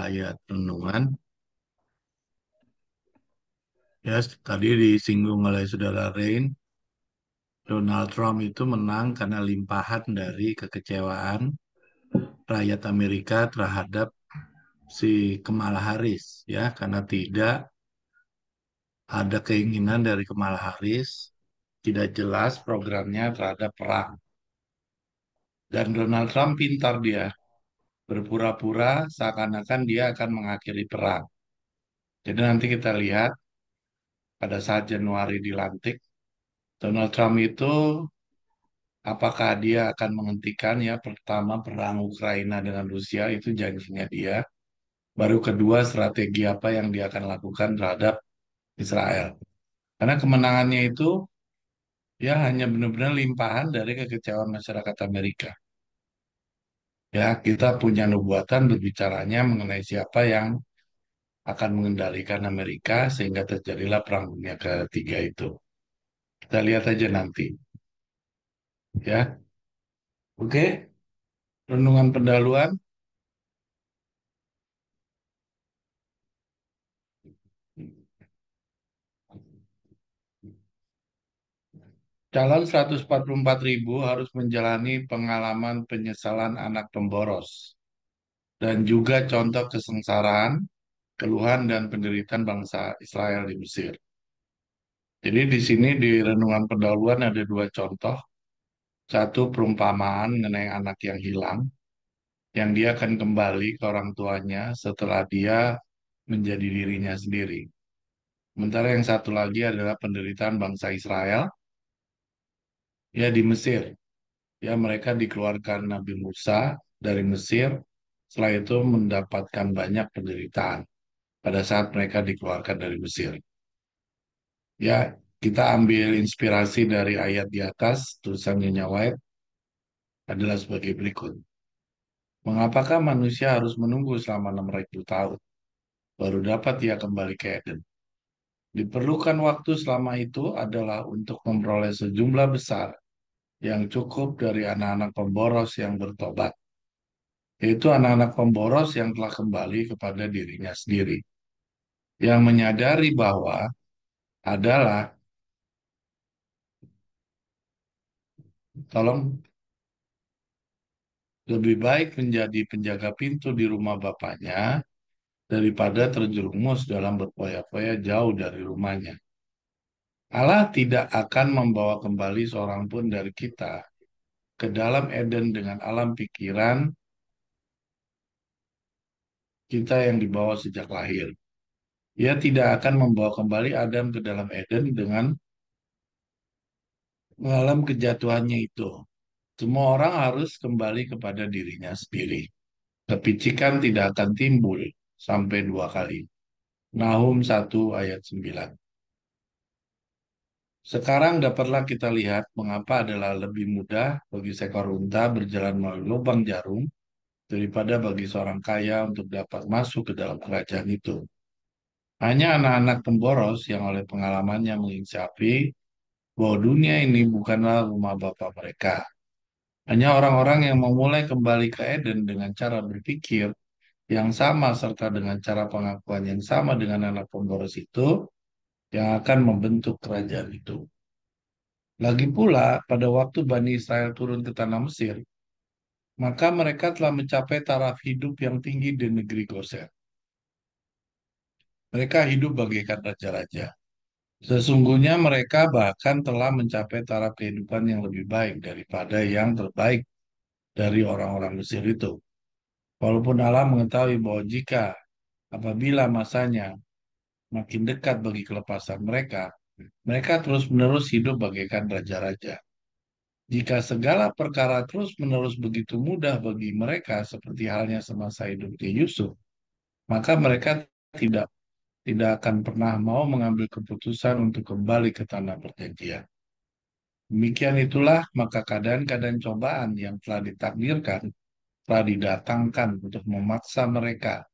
ayat renungan. Ya, tadi disinggung oleh Saudara Rain, Donald Trump itu menang karena limpahan dari kekecewaan rakyat Amerika terhadap si Kamala Harris, ya, karena tidak ada keinginan dari Kamala Harris, tidak jelas programnya terhadap perang. Dan Donald Trump pintar dia, berpura-pura seakan-akan dia akan mengakhiri perang. Jadi nanti kita lihat pada saat Januari dilantik, Donald Trump itu apakah dia akan menghentikan ya pertama perang Ukraina dengan Rusia itu janjinya dia. Baru kedua strategi apa yang dia akan lakukan terhadap Israel. Karena kemenangannya itu ya hanya benar-benar limpahan dari kekecewaan masyarakat Amerika. Ya, kita punya nubuatan berbicaranya mengenai siapa yang akan mengendalikan Amerika sehingga terjadilah Perang Dunia Ketiga itu. Kita lihat aja nanti, ya. Oke, renungan pendahuluan. Calon 144.000 harus menjalani pengalaman penyesalan anak pemboros dan juga contoh kesengsaraan, keluhan dan penderitaan bangsa Israel di Mesir. Jadi di sini di renungan pendahuluan ada dua contoh. Satu perumpamaan mengenai anak yang hilang, yang dia akan kembali ke orang tuanya setelah dia menjadi dirinya sendiri. Sementara yang satu lagi adalah penderitaan bangsa Israel, ya di Mesir. Ya mereka dikeluarkan Nabi Musa dari Mesir, setelah itu mendapatkan banyak penderitaan pada saat mereka dikeluarkan dari Mesir. Ya, kita ambil inspirasi dari ayat di atas, tulisan Nyonya White adalah sebagai berikut. Mengapakah manusia harus menunggu selama 6.000 tahun, baru dapat ia kembali ke Eden? Diperlukan waktu selama itu adalah untuk memperoleh sejumlah besar yang cukup dari anak-anak pemboros yang bertobat, yaitu anak-anak pemboros yang telah kembali kepada dirinya sendiri, yang menyadari bahwa adalah, tolong, lebih baik menjadi penjaga pintu di rumah bapaknya daripada terjerumus dalam berfoya-foya jauh dari rumahnya. Allah tidak akan membawa kembali seorang pun dari kita ke dalam Eden dengan alam pikiran kita yang dibawa sejak lahir. Ia tidak akan membawa kembali Adam ke dalam Eden dengan mengalami kejatuhannya itu. Semua orang harus kembali kepada dirinya sendiri. Kepicikan tidak akan timbul sampai dua kali. Nahum 1 ayat 9. Sekarang dapatlah kita lihat mengapa adalah lebih mudah bagi seekor unta berjalan melalui lubang jarum daripada bagi seorang kaya untuk dapat masuk ke dalam kerajaan itu. Hanya anak-anak pemboros yang oleh pengalamannya menginsafi bahwa dunia ini bukanlah rumah bapa mereka. Hanya orang-orang yang memulai kembali ke Eden dengan cara berpikir yang sama serta dengan cara pengakuan yang sama dengan anak pemboros itu yang akan membentuk kerajaan itu. Lagi pula, pada waktu Bani Israel turun ke tanah Mesir, maka mereka telah mencapai taraf hidup yang tinggi di negeri Gosen. Mereka hidup bagaikan raja-raja. Sesungguhnya mereka bahkan telah mencapai taraf kehidupan yang lebih baik daripada yang terbaik dari orang-orang Mesir itu. Walaupun Allah mengetahui bahwa jika apabila masanya makin dekat bagi kelepasan mereka, mereka terus-menerus hidup bagaikan raja-raja. Jika segala perkara terus-menerus begitu mudah bagi mereka seperti halnya semasa hidupnya Yusuf, maka mereka tidak tidak akan pernah mau mengambil keputusan untuk kembali ke tanah perjanjian. Demikian itulah maka keadaan-keadaan cobaan yang telah ditakdirkan telah didatangkan untuk memaksa mereka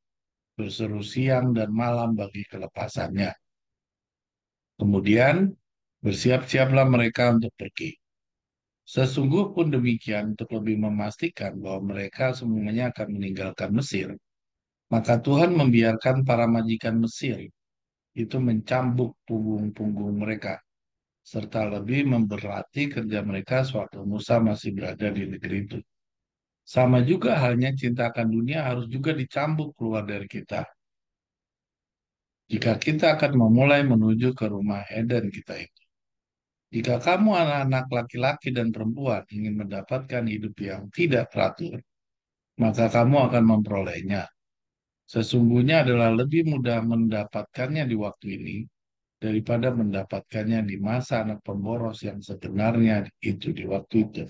berseru siang dan malam bagi kelepasannya. Kemudian bersiap-siaplah mereka untuk pergi. Sesungguh pun demikian untuk lebih memastikan bahwa mereka semuanya akan meninggalkan Mesir. Maka Tuhan membiarkan para majikan Mesir itu mencambuk punggung-punggung mereka, serta lebih memberati kerja mereka sewaktu Musa masih berada di negeri itu. Sama juga halnya cinta akan dunia harus juga dicambuk keluar dari kita. Jika kita akan memulai menuju ke rumah Eden kita itu. Jika kamu anak-anak laki-laki dan perempuan ingin mendapatkan hidup yang tidak teratur, maka kamu akan memperolehnya. Sesungguhnya adalah lebih mudah mendapatkannya di waktu ini daripada mendapatkannya di masa anak pemboros yang sebenarnya itu di waktu itu.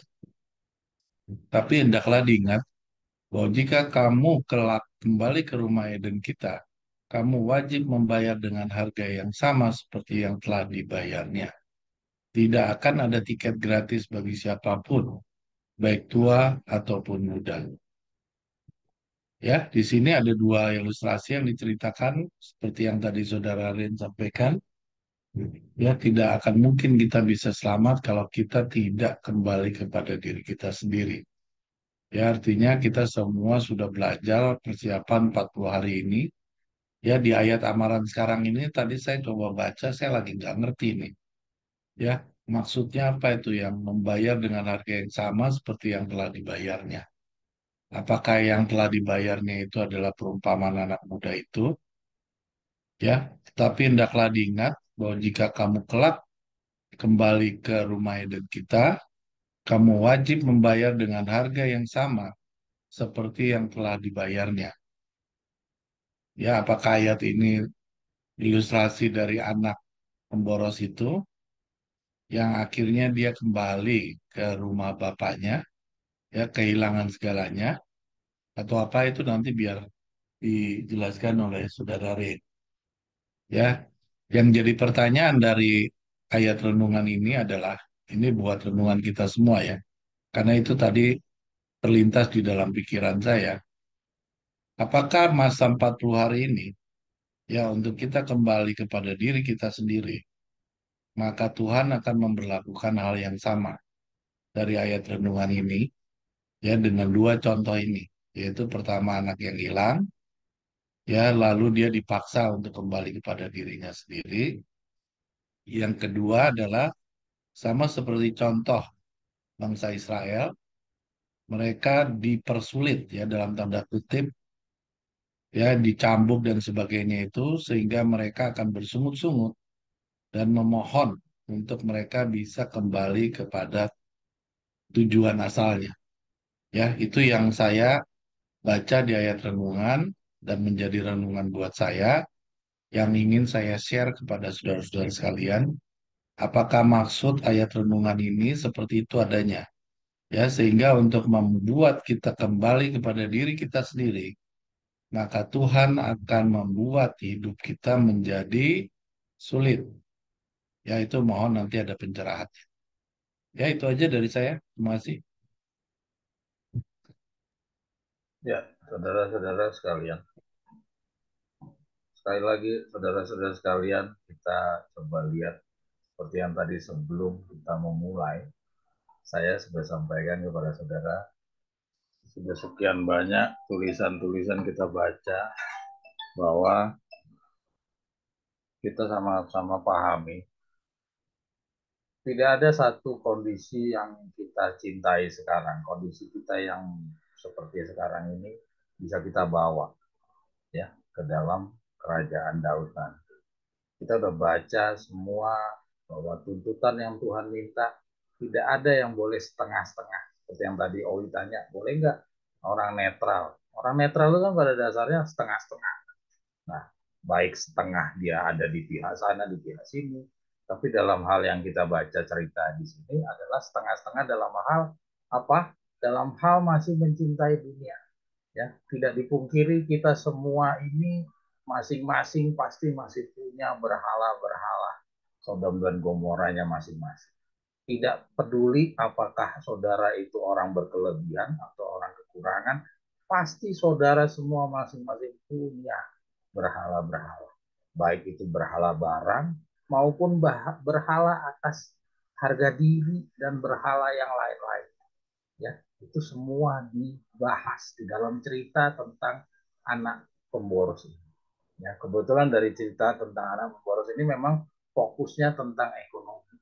Tapi hendaklah diingat bahwa jika kamu kelak kembali ke rumah Eden kita, kamu wajib membayar dengan harga yang sama seperti yang telah dibayarnya. Tidak akan ada tiket gratis bagi siapapun, baik tua ataupun muda. Ya, di sini ada dua ilustrasi yang diceritakan seperti yang tadi Saudara Rin sampaikan. Ya, tidak akan mungkin kita bisa selamat kalau kita tidak kembali kepada diri kita sendiri. Ya, artinya kita semua sudah belajar persiapan 40 hari ini. Ya, di ayat amaran sekarang ini tadi saya coba baca, saya lagi nggak ngerti nih. Ya, maksudnya apa itu yang membayar dengan harga yang sama seperti yang telah dibayarnya? Apakah yang telah dibayarnya itu adalah perumpamaan anak muda itu? Ya, tetapi hendaklah diingat bahwa jika kamu kelak kembali ke rumah Eden kita, kamu wajib membayar dengan harga yang sama seperti yang telah dibayarnya. Ya, apakah ayat ini ilustrasi dari anak pemboros itu yang akhirnya dia kembali ke rumah bapaknya, ya kehilangan segalanya, atau apa itu nanti biar dijelaskan oleh Saudara Rin. Ya, yang jadi pertanyaan dari ayat renungan ini adalah, ini buat renungan kita semua ya, karena itu tadi terlintas di dalam pikiran saya. Apakah masa 40 hari ini, ya untuk kita kembali kepada diri kita sendiri, maka Tuhan akan memberlakukan hal yang sama dari ayat renungan ini, ya dengan dua contoh ini, yaitu pertama anak yang hilang, ya lalu dia dipaksa untuk kembali kepada dirinya sendiri. Yang kedua adalah sama seperti contoh bangsa Israel, mereka dipersulit ya dalam tanda kutip, ya dicambuk dan sebagainya itu sehingga mereka akan bersungut-sungut dan memohon untuk mereka bisa kembali kepada tujuan asalnya. Ya, itu yang saya baca di ayat renungan dan menjadi renungan buat saya yang ingin saya share kepada saudara-saudara sekalian. Apakah maksud ayat renungan ini seperti itu adanya? Ya, sehingga untuk membuat kita kembali kepada diri kita sendiri, maka Tuhan akan membuat hidup kita menjadi sulit. Ya, itu mohon nanti ada pencerahan. Ya, itu aja dari saya. Terima kasih. Ya, saudara-saudara sekalian. Sekali lagi, saudara-saudara sekalian, kita coba lihat seperti yang tadi sebelum kita memulai, saya sudah sampaikan kepada saudara, sudah sekian banyak tulisan-tulisan kita baca bahwa kita sama-sama pahami tidak ada satu kondisi yang kita cintai sekarang, kondisi kita yang seperti sekarang ini bisa kita bawa ya ke dalam kerajaan Daud nanti. Kita udah baca semua bahwa tuntutan yang Tuhan minta tidak ada yang boleh setengah-setengah. Seperti yang tadi Owi tanya, boleh nggak orang netral? Orang netral itu kan pada dasarnya setengah-setengah. Nah, baik setengah dia ada di pihak sana, di pihak sini. Tapi dalam hal yang kita baca cerita di sini adalah setengah-setengah dalam hal apa? Dalam hal masih mencintai dunia. Ya, tidak dipungkiri kita semua ini masing-masing pasti masih punya berhala-berhala Sodom dan Gomoranya masing-masing. Tidak peduli apakah saudara itu orang berkelebihan atau orang kekurangan, pasti saudara semua masing-masing punya berhala-berhala. Baik itu berhala barang maupun berhala atas harga diri dan berhala yang lain-lain. Ya, itu semua dibahas di dalam cerita tentang anak pemboros ini. Ya, kebetulan dari cerita tentang anak pemboros ini memang fokusnya tentang ekonomi.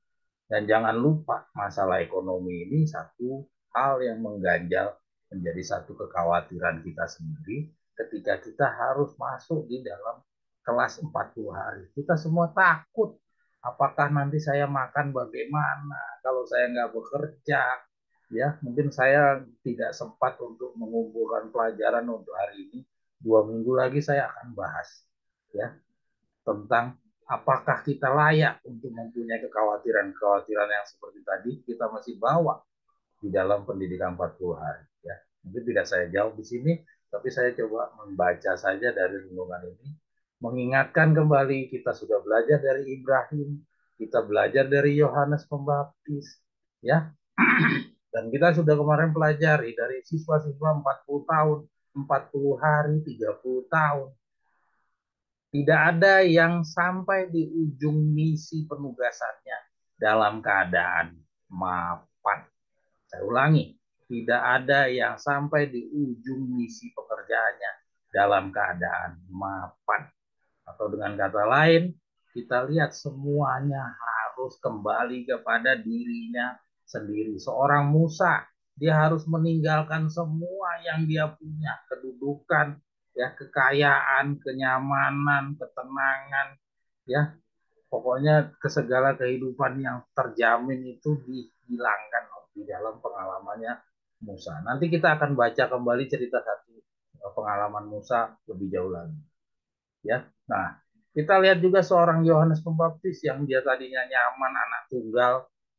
Dan jangan lupa masalah ekonomi ini satu hal yang mengganjal, menjadi satu kekhawatiran kita sendiri ketika kita harus masuk di dalam kelas 40 hari. Kita semua takut, apakah nanti saya makan bagaimana kalau saya nggak bekerja, ya mungkin saya tidak sempat untuk mengumpulkan pelajaran untuk hari ini. 2 minggu lagi saya akan bahas ya tentang apakah kita layak untuk mempunyai kekhawatiran-kekhawatiran yang seperti tadi kita masih bawa di dalam pendidikan 40 hari. Ya. Mungkin tidak saya jawab di sini, tapi saya coba membaca saja dari renungan ini, mengingatkan kembali kita sudah belajar dari Ibrahim, kita belajar dari Yohanes Pembaptis, ya. Dan kita sudah kemarin pelajari dari siswa-siswa 40 tahun, 40 hari, 30 tahun. Tidak ada yang sampai di ujung misi penugasannya dalam keadaan mapan. Saya ulangi, tidak ada yang sampai di ujung misi pekerjaannya dalam keadaan mapan. Atau dengan kata lain, kita lihat semuanya harus kembali kepada dirinya sendiri. Seorang Musa, dia harus meninggalkan semua yang dia punya, kedudukan, ya, kekayaan, kenyamanan, ketenangan, ya, pokoknya segala kehidupan yang terjamin itu dihilangkan di dalam pengalamannya Musa. Nanti kita akan baca kembali cerita satu pengalaman Musa lebih jauh lagi. Ya, nah kita lihat juga seorang Yohanes Pembaptis yang dia tadinya nyaman anak tunggal,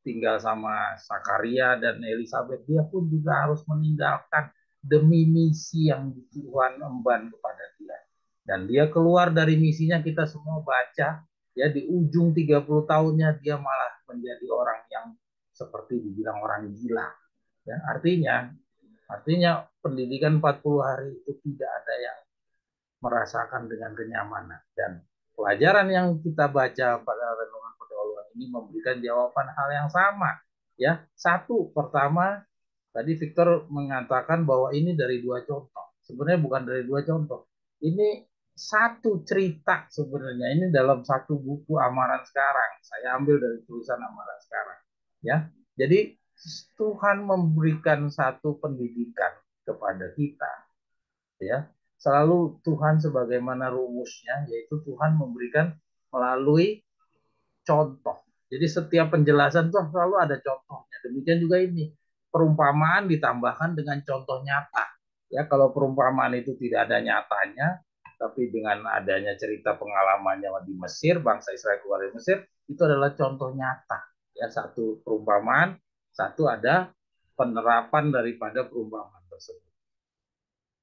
tinggal sama Sakaria dan Elizabeth, dia pun juga harus meninggalkan demi misi yang Tuhan emban kepada dia. Dan dia keluar dari misinya, kita semua baca, ya di ujung 30 tahunnya dia malah menjadi orang yang seperti dibilang orang gila. Ya, artinya pendidikan 40 hari itu tidak ada yang merasakan dengan kenyamanan. Dan pelajaran yang kita baca pada renungan pendahuluan ini memberikan jawaban hal yang sama. Ya, satu, pertama tadi Victor mengatakan bahwa ini dari dua contoh. Sebenarnya bukan dari dua contoh. Ini satu cerita sebenarnya. Ini dalam satu buku Amaran Sekarang. Saya ambil dari tulisan Amaran Sekarang. Ya, jadi Tuhan memberikan satu pendidikan kepada kita, ya selalu Tuhan sebagaimana rumusnya, yaitu Tuhan memberikan melalui contoh. Jadi setiap penjelasan tuh selalu ada contohnya. Demikian juga ini, perumpamaan ditambahkan dengan contoh nyata. Ya, kalau perumpamaan itu tidak ada nyatanya, tapi dengan adanya cerita pengalamannya di Mesir, bangsa Israel keluar dari Mesir, itu adalah contoh nyata. Ya, satu perumpamaan, satu ada penerapan daripada perumpamaan tersebut.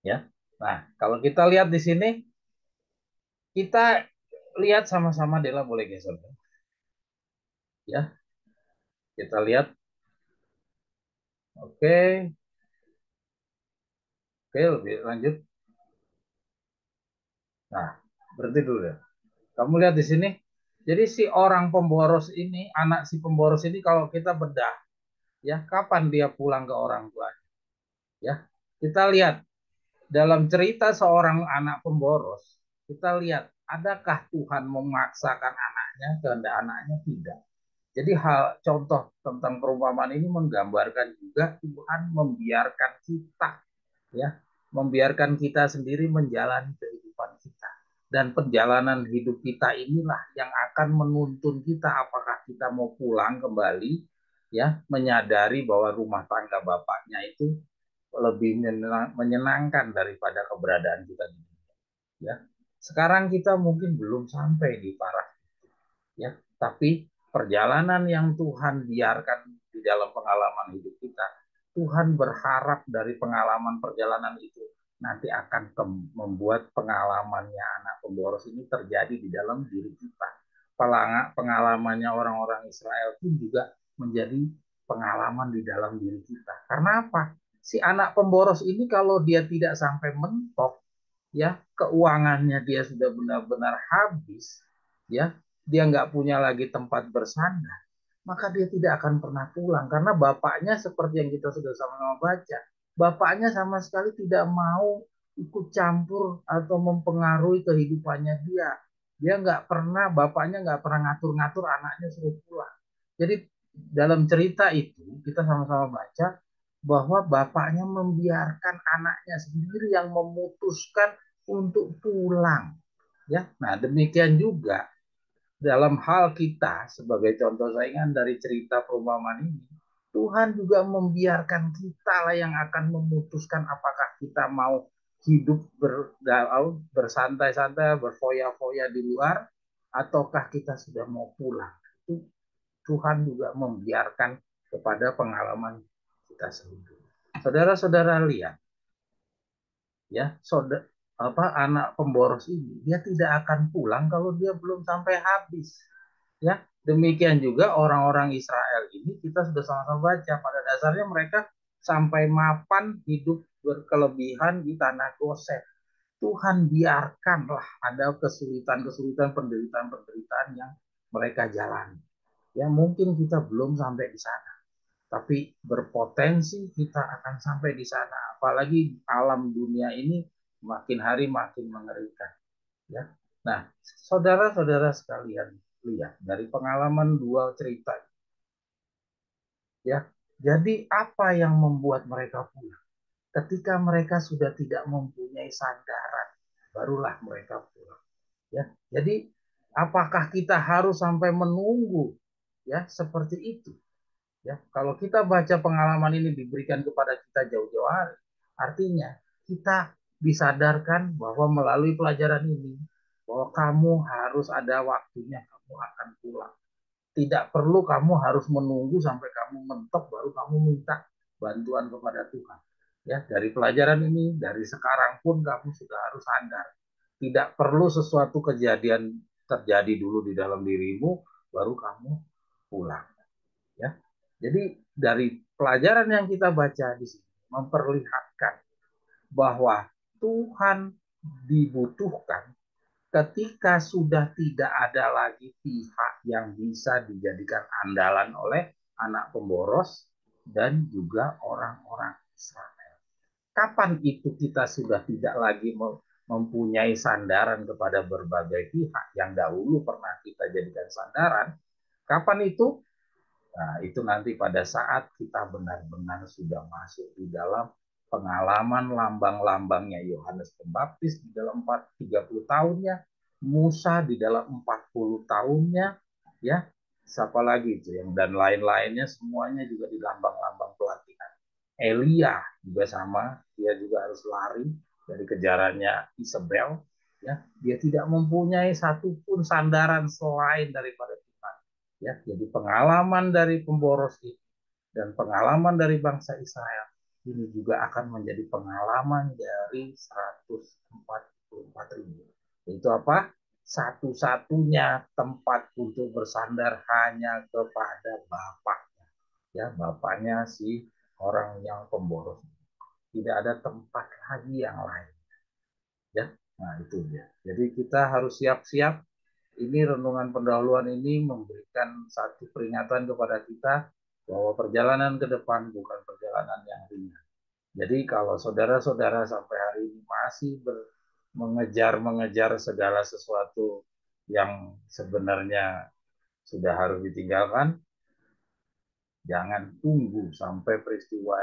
Ya. Nah, kalau kita lihat di sini, kita lihat sama-sama, Dela boleh geser. Ya, kita lihat. Oke, oke, lebih lanjut. Nah, berarti dulu ya. Kamu lihat di sini. Jadi si orang pemboros ini, anak si pemboros ini kalau kita bedah, ya kapan dia pulang ke orang tuanya? Ya, kita lihat dalam cerita seorang anak pemboros, kita lihat adakah Tuhan memaksakan anaknya kehendak anaknya? Tidak. Jadi hal contoh tentang perumpamaan ini menggambarkan juga Tuhan membiarkan kita, ya, membiarkan kita sendiri menjalani kehidupan kita. Dan perjalanan hidup kita inilah yang akan menuntun kita apakah kita mau pulang kembali, ya, menyadari bahwa rumah tangga bapaknya itu lebih menyenangkan daripada keberadaan kita di dunia. Ya, sekarang kita mungkin belum sampai di parah, ya, tapi perjalanan yang Tuhan biarkan di dalam pengalaman hidup kita, Tuhan berharap dari pengalaman perjalanan itu nanti akan membuat pengalamannya anak pemboros ini terjadi di dalam diri kita. Pengalamannya orang-orang Israel pun juga menjadi pengalaman di dalam diri kita. Karena apa? Si anak pemboros ini kalau dia tidak sampai mentok, ya keuangannya dia sudah benar-benar habis, ya dia nggak punya lagi tempat bersandar, maka dia tidak akan pernah pulang karena bapaknya seperti yang kita sudah sama-sama baca, bapaknya sama sekali tidak mau ikut campur atau mempengaruhi kehidupannya dia. Dia nggak pernah, bapaknya nggak pernah ngatur-ngatur anaknya suruh pulang. Jadi dalam cerita itu kita sama-sama baca bahwa bapaknya membiarkan anaknya sendiri yang memutuskan untuk pulang. Ya, nah demikian juga dalam hal kita sebagai contoh saingan dari cerita perumpamaan ini, Tuhan juga membiarkan kita lah yang akan memutuskan apakah kita mau hidup bersantai-santai, berfoya-foya di luar, ataukah kita sudah mau pulang. Itu Tuhan juga membiarkan kepada pengalaman kita sendiri. Saudara-saudara lihat, ya, saudara, anak pemboros ini dia tidak akan pulang kalau dia belum sampai habis. Ya, demikian juga orang-orang Israel ini kita sudah sama-sama baca pada dasarnya mereka sampai mapan hidup berkelebihan di tanah Gosen. Tuhan biarkanlah ada kesulitan-kesulitan, penderitaan-penderitaan yang mereka jalani. Ya, mungkin kita belum sampai di sana, tapi berpotensi kita akan sampai di sana. Apalagi alam dunia ini makin hari makin mengerikan. Ya, nah, saudara-saudara sekalian, lihat dari pengalaman dua cerita, ya. Jadi apa yang membuat mereka pulang? Ketika mereka sudah tidak mempunyai sandaran, barulah mereka pulang. Ya, jadi apakah kita harus sampai menunggu, ya, seperti itu? Ya, kalau kita baca pengalaman ini diberikan kepada kita jauh-jauh hari, artinya kita disadarkan bahwa melalui pelajaran ini bahwa kamu harus ada waktunya kamu akan pulang. Tidak perlu kamu harus menunggu sampai kamu mentok baru kamu minta bantuan kepada Tuhan. Ya, dari pelajaran ini dari sekarang pun kamu sudah harus sadar. Tidak perlu sesuatu kejadian terjadi dulu di dalam dirimu baru kamu pulang. Ya, jadi dari pelajaran yang kita baca di sini memperlihatkan bahwa Tuhan dibutuhkan ketika sudah tidak ada lagi pihak yang bisa dijadikan andalan oleh anak pemboros dan juga orang-orang Israel. Kapan itu kita sudah tidak lagi mempunyai sandaran kepada berbagai pihak yang dahulu pernah kita jadikan sandaran? Kapan itu? Nah, itu nanti pada saat kita benar-benar sudah masuk di dalam pengalaman lambang-lambangnya Yohanes Pembaptis di dalam 30 tahunnya, Musa di dalam 40 tahunnya, ya, siapa lagi itu yang dan lain-lainnya semuanya juga di lambang-lambang pelatihan. Elia juga sama, dia juga harus lari dari kejarannya Isabel, ya, dia tidak mempunyai satupun sandaran selain daripada Tuhan. Ya, jadi pengalaman dari pemboros ini dan pengalaman dari bangsa Israel ini juga akan menjadi pengalaman dari 144.000. Itu apa? Satu-satunya tempat untuk bersandar hanya kepada bapaknya. Ya, bapaknya si orang yang pemboros. Tidak ada tempat lagi yang lain. Ya, nah itu dia. Jadi kita harus siap-siap. Ini renungan pendahuluan ini memberikan satu peringatan kepada kita bahwa perjalanan ke depan bukan perjalanan yang ringan. Jadi kalau saudara-saudara sampai hari ini masih mengejar-mengejar segala sesuatu yang sebenarnya sudah harus ditinggalkan, jangan tunggu sampai peristiwa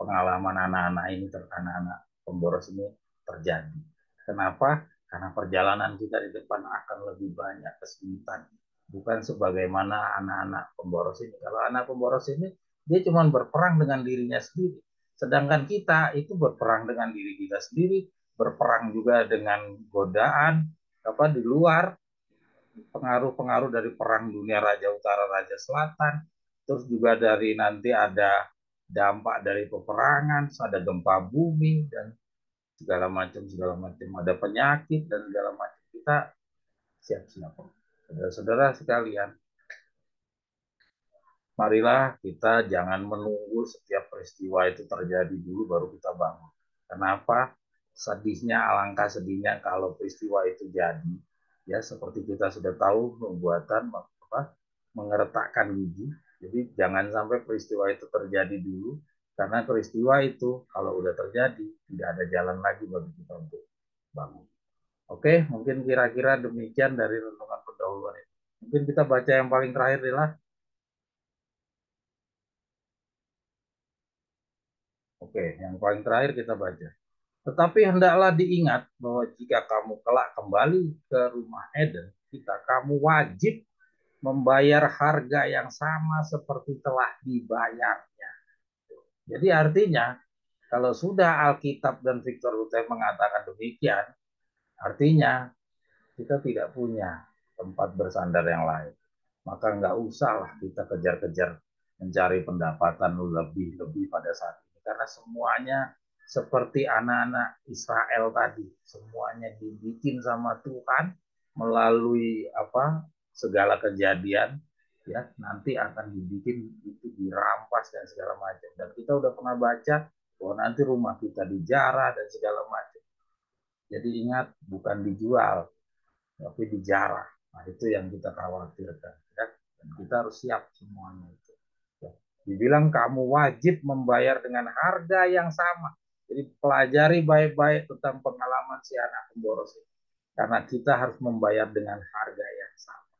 pengalaman anak-anak ini, anak-anak pemboros ini terjadi. Kenapa? Karena perjalanan kita di depan akan lebih banyak kesulitan. Bukan sebagaimana anak-anak pemboros ini. Kalau anak pemboros ini, dia cuma berperang dengan dirinya sendiri. Sedangkan kita itu berperang dengan diri kita sendiri, berperang juga dengan godaan apa di luar, pengaruh-pengaruh dari perang dunia Raja Utara, Raja Selatan, terus juga dari nanti ada dampak dari peperangan, ada gempa bumi dan segala macam ada penyakit dan segala macam kita siap-siap. Saudara-saudara sekalian, marilah kita jangan menunggu setiap peristiwa itu terjadi dulu baru kita bangun. Kenapa? Sedihnya, alangkah sedihnya kalau peristiwa itu jadi. Ya, seperti kita sudah tahu, pembuatan apa, mengeretakkan gigi. Jadi jangan sampai peristiwa itu terjadi dulu, Karena peristiwa itu kalau udah terjadi tidak ada jalan lagi bagi kita untuk bangun. Oke, mungkin kira-kira demikian dari renungan pendahuluan itu. Mungkin kita baca yang paling terakhir adalah, oke, yang paling terakhir kita baca. Tetapi hendaklah diingat bahwa jika kamu kelak kembali ke rumah Eden, kamu wajib membayar harga yang sama seperti telah dibayarnya. Jadi artinya, kalau sudah Alkitab dan Victor Hutai mengatakan demikian, artinya kita tidak punya tempat bersandar yang lain. Maka nggak usahlah kita kejar-kejar mencari pendapatan lebih-lebih pada saat ini. Karena semuanya seperti anak-anak Israel tadi, semuanya dibikin sama Tuhan melalui segala kejadian, ya nanti akan dibikin itu dirampas dan segala macam. Dan kita udah pernah baca bahwa nanti rumah kita dijarah dan segala macam. Jadi ingat, bukan dijual, tapi dijarah. Nah, itu yang kita khawatirkan. Ya. Dan kita harus siap semuanya itu. Ya. Dibilang kamu wajib membayar dengan harga yang sama. Jadi pelajari baik-baik tentang pengalaman si anak pemboros ini. Karena kita harus membayar dengan harga yang sama.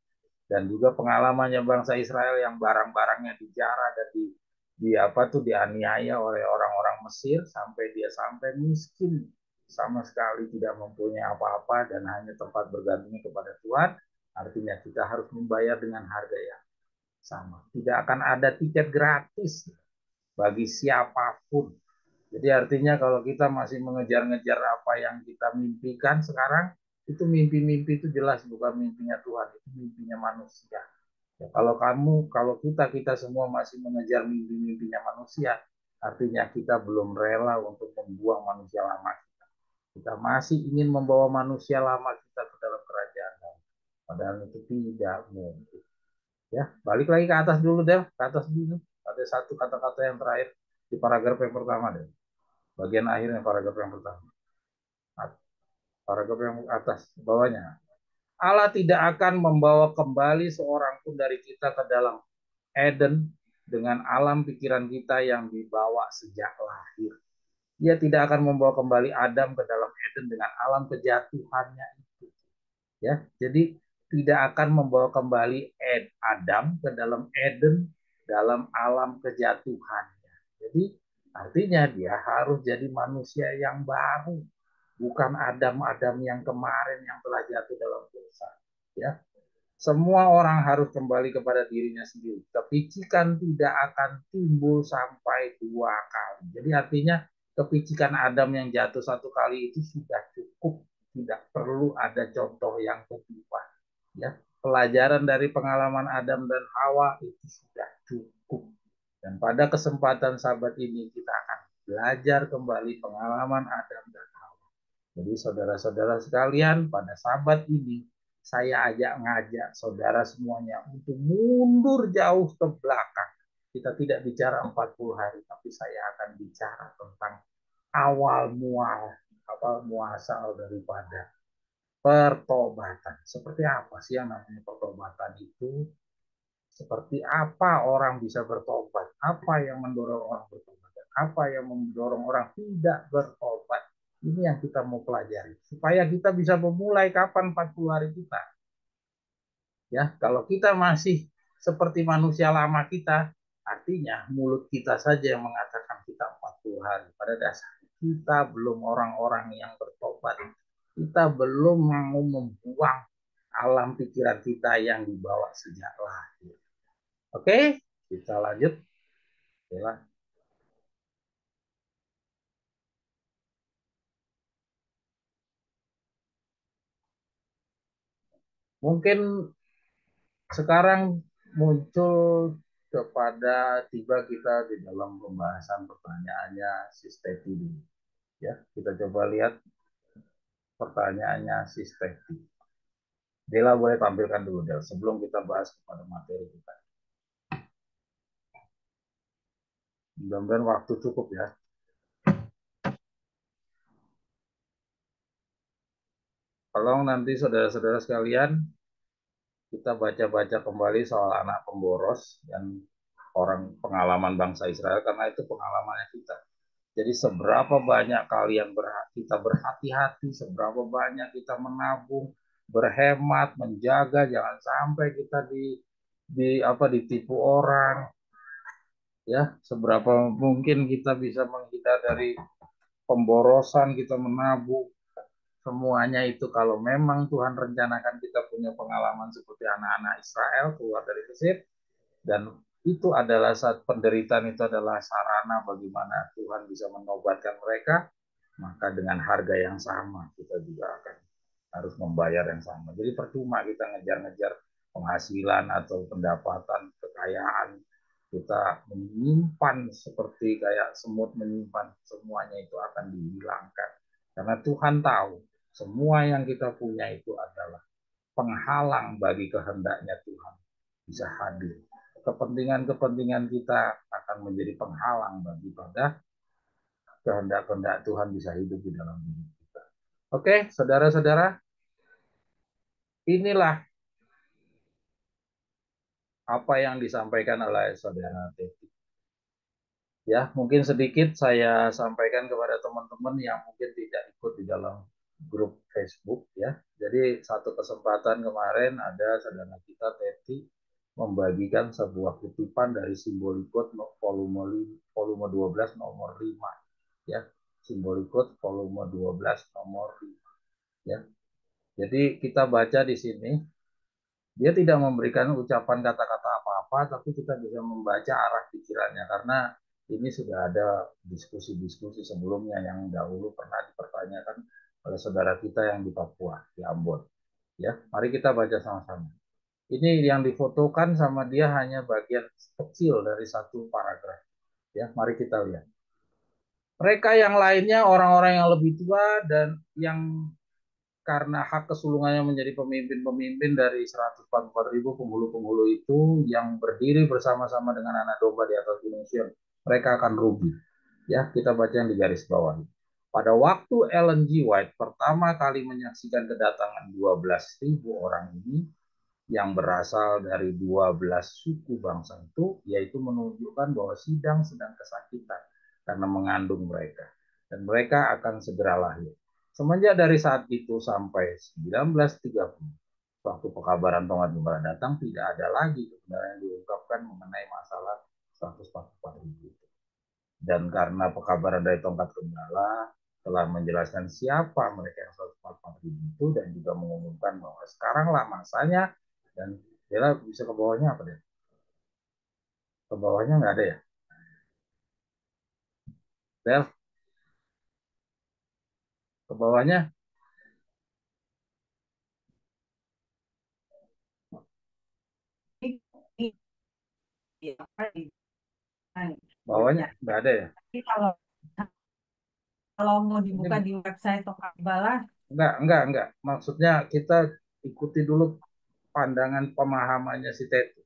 Dan juga pengalamannya bangsa Israel yang barang-barangnya dijarah dan dianiaya oleh orang-orang Mesir sampai dia sampai miskin, sama sekali tidak mempunyai apa-apa dan hanya tempat bergantungnya kepada Tuhan. Artinya kita harus membayar dengan harga yang sama. Tidak akan ada tiket gratis bagi siapapun. Jadi artinya kalau kita masih mengejar-ngejar apa yang kita mimpikan sekarang, itu mimpi-mimpi itu jelas bukan mimpinya Tuhan, itu mimpinya manusia. Ya, kalau kita semua masih mengejar mimpi-mimpinya manusia, artinya kita belum rela untuk membuang manusia lama kita. Kita masih ingin membawa manusia lama kita ke dalam kerajaan. Padahal itu tidak mungkin. Ya, balik lagi ke atas dulu deh, ke atas dulu. Ada satu kata-kata yang terakhir di paragraf yang pertama deh. Bagian akhirnya paragraf yang pertama. Paragraf yang atas, bawahnya. Allah tidak akan membawa kembali seorang pun dari kita ke dalam Eden dengan alam pikiran kita yang dibawa sejak lahir. Dia tidak akan membawa kembali Adam ke dalam Eden dengan alam kejatuhannya itu. Ya, jadi tidak akan membawa kembali Adam ke dalam Eden dalam alam kejatuhannya. Jadi artinya dia harus jadi manusia yang baru, bukan Adam-Adam yang kemarin yang telah jatuh dalam dosa. Ya, semua orang harus kembali kepada dirinya sendiri. Kepicikan tidak akan timbul sampai 2 kali. Jadi artinya kepicikan Adam yang jatuh 1 kali itu sudah cukup. Tidak perlu ada contoh yang kedua. Ya, pelajaran dari pengalaman Adam dan Hawa itu sudah cukup. Dan pada kesempatan sahabat ini kita akan belajar kembali pengalaman Adam dan Hawa. Jadi saudara-saudara sekalian, pada sahabat ini saya ngajak saudara semuanya untuk mundur jauh ke belakang. Kita tidak bicara 40 hari, tapi saya akan bicara tentang awal muasal daripada pertobatan. Seperti apa sih yang namanya pertobatan itu? Seperti apa orang bisa bertobat? Apa yang mendorong orang bertobat? Apa yang mendorong orang tidak bertobat? Ini yang kita mau pelajari. Supaya kita bisa memulai kapan 40 hari kita. Ya, kalau kita masih seperti manusia lama kita, artinya mulut kita saja yang mengatakan kita 40 hari. Pada dasarnya kita belum orang-orang yang bertobat. Kita belum mau membuang alam pikiran kita yang dibawa sejak lahir. Oke, kita lanjut. Ya. Mungkin sekarang muncul kepada tiba kita di dalam pembahasan pertanyaannya si Steffi. Ya, kita coba lihat pertanyaannya si Steffi. Dela boleh tampilkan dulu Del sebelum kita bahas kepada materi kita. Mudah-mudahan waktu cukup ya. Tolong nanti saudara-saudara sekalian kita baca-baca kembali soal anak pemboros dan orang pengalaman bangsa Israel karena itu pengalamannya kita. Jadi seberapa banyak kalian kita berhati-hati, seberapa banyak kita menabung, berhemat, menjaga, jangan sampai kita ditipu orang, ya. Seberapa mungkin kita bisa menghindar dari pemborosan, kita menabung, semuanya itu kalau memang Tuhan rencanakan kita punya pengalaman seperti anak-anak Israel keluar dari Mesir, dan itu adalah saat penderitaan itu adalah sarana bagaimana Tuhan bisa menobatkan mereka, maka dengan harga yang sama kita juga akan harus membayar yang sama. Jadi percuma kita ngejar-ngejar penghasilan atau pendapatan, kekayaan, kita menyimpan seperti kayak semut menyimpan, semuanya itu akan dihilangkan. Karena Tuhan tahu semua yang kita punya itu adalah penghalang bagi kehendaknya Tuhan bisa hadir. Kepentingan-kepentingan kita akan menjadi penghalang bagi pada kehendak-kehendak Tuhan bisa hidup di dalam diri kita. Oke, saudara-saudara, inilah apa yang disampaikan oleh saudara Teti. Ya, mungkin sedikit saya sampaikan kepada teman-teman yang mungkin tidak ikut di dalam grup Facebook ya. Jadi satu kesempatan kemarin ada saudara kita Teti membagikan sebuah kutipan dari Simbolikot volume 12 nomor 5 ya. Simbolikot volume 12 nomor 5 ya. Jadi kita baca di sini, dia tidak memberikan ucapan kata-kata apa-apa, tapi kita bisa membaca arah pikirannya karena ini sudah ada diskusi-diskusi sebelumnya yang dahulu pernah dipertanyakan oleh saudara kita yang di Papua, di Ambon. Ya, mari kita baca sama-sama. Ini yang difotokan sama dia hanya bagian kecil dari satu paragraf. Ya, mari kita lihat. Mereka yang lainnya orang-orang yang lebih tua dan yang karena hak kesulungannya menjadi pemimpin-pemimpin dari 144.000 penghulu-penghulu itu yang berdiri bersama-sama dengan anak domba di atas gunung Sion, mereka akan rugi. Ya, kita baca yang di garis bawah. Pada waktu Ellen G. White pertama kali menyaksikan kedatangan 12.000 orang ini yang berasal dari 12 suku bangsa itu, yaitu menunjukkan bahwa sidang sedang kesakitan karena mengandung mereka. Dan mereka akan segera lahir. Semenjak dari saat itu sampai 1930, waktu pekabaran tongkat gembala datang, tidak ada lagi kebenaran yang diungkapkan mengenai masalah 144 ribu itu. Dan karena pekabaran dari tongkat gembala telah menjelaskan siapa mereka yang 144 ribu itu dan juga mengumumkan bahwa sekaranglah masanya, dan Bella bisa ke bawahnya apa deh? Ke bawahnya nggak ada ya? Bel, ke bawahnya, bawahnya nggak ada ya? Kalau kalau mau dibuka Ini di website Tongkat Bala, enggak. Maksudnya kita ikuti dulu pandangan pemahamannya si Tetu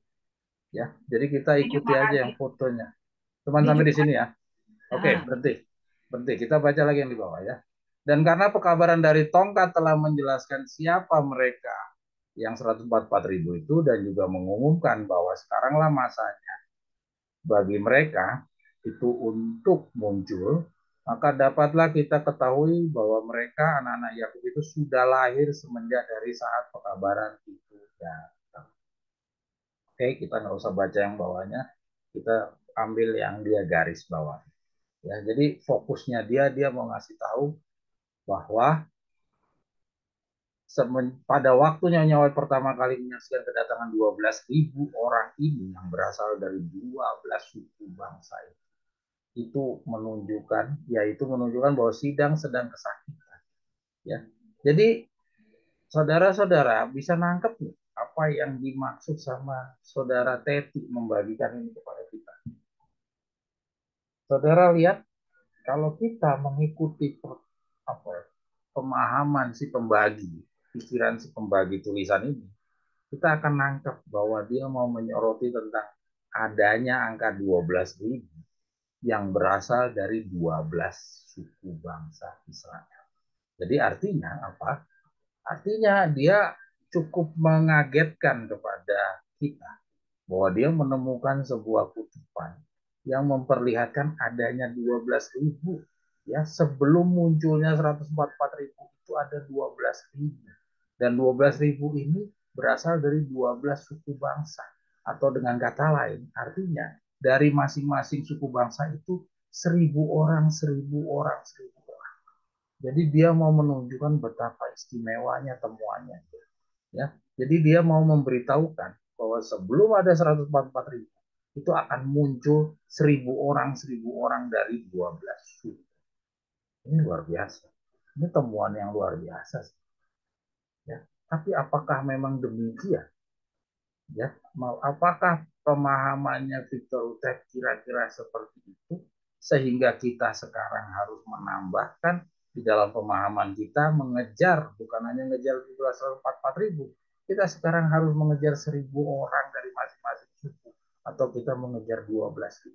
ya. Jadi kita ini ikuti cuma aja ada, yang fotonya. Cuman ini sampai di cuma sini ya. Oke, ah, berhenti. Berhenti. Kita baca lagi yang di bawah ya. Dan karena pekabaran dari tongkat telah menjelaskan siapa mereka yang 144 ribu itu dan juga mengumumkan bahwa sekaranglah masanya bagi mereka itu untuk muncul, maka dapatlah kita ketahui bahwa mereka anak-anak Yakub itu sudah lahir semenjak dari saat pekabaran itu datang. Oke, kita nggak usah baca yang bawahnya, kita ambil yang dia garis bawah. Ya, jadi fokusnya dia mau ngasih tahu bahwa pada waktunya nyawa pertama kali menyaksikan kedatangan 12.000 orang ini yang berasal dari 12 suku bangsa itu menunjukkan bahwa sidang sedang kesakitan ya. Jadi saudara-saudara bisa nangkep nih apa yang dimaksud sama saudara Teti membagikan ini kepada kita. Saudara lihat kalau kita mengikuti apa pemahaman si pembagi, pikiran si pembagi tulisan ini, kita akan nangkep bahwa dia mau menyoroti tentang adanya angka 12.000 yang berasal dari 12 suku bangsa Israel. Jadi artinya apa? Artinya dia cukup mengagetkan kepada kita bahwa dia menemukan sebuah kutipan yang memperlihatkan adanya 12.000, ya, sebelum munculnya 144.000 itu ada 12.000, dan 12.000 ini berasal dari 12 suku bangsa, atau dengan kata lain artinya dari masing-masing suku bangsa itu 1.000 orang, 1.000 orang, 1.000 orang. Jadi dia mau menunjukkan betapa istimewanya temuannya, ya. Jadi dia mau memberitahukan bahwa sebelum ada 144.000 itu akan muncul 1.000 orang, 1.000 orang dari 12 suku. Ini luar biasa. Ini temuan yang luar biasa, ya. Tapi apakah memang demikian? Ya, apakah pemahamannya Victor Utek kira-kira seperti itu sehingga kita sekarang harus menambahkan di dalam pemahaman kita mengejar, bukan hanya mengejar 144.000, kita sekarang harus mengejar 1.000 orang dari masing-masing suku, atau kita mengejar 12.000.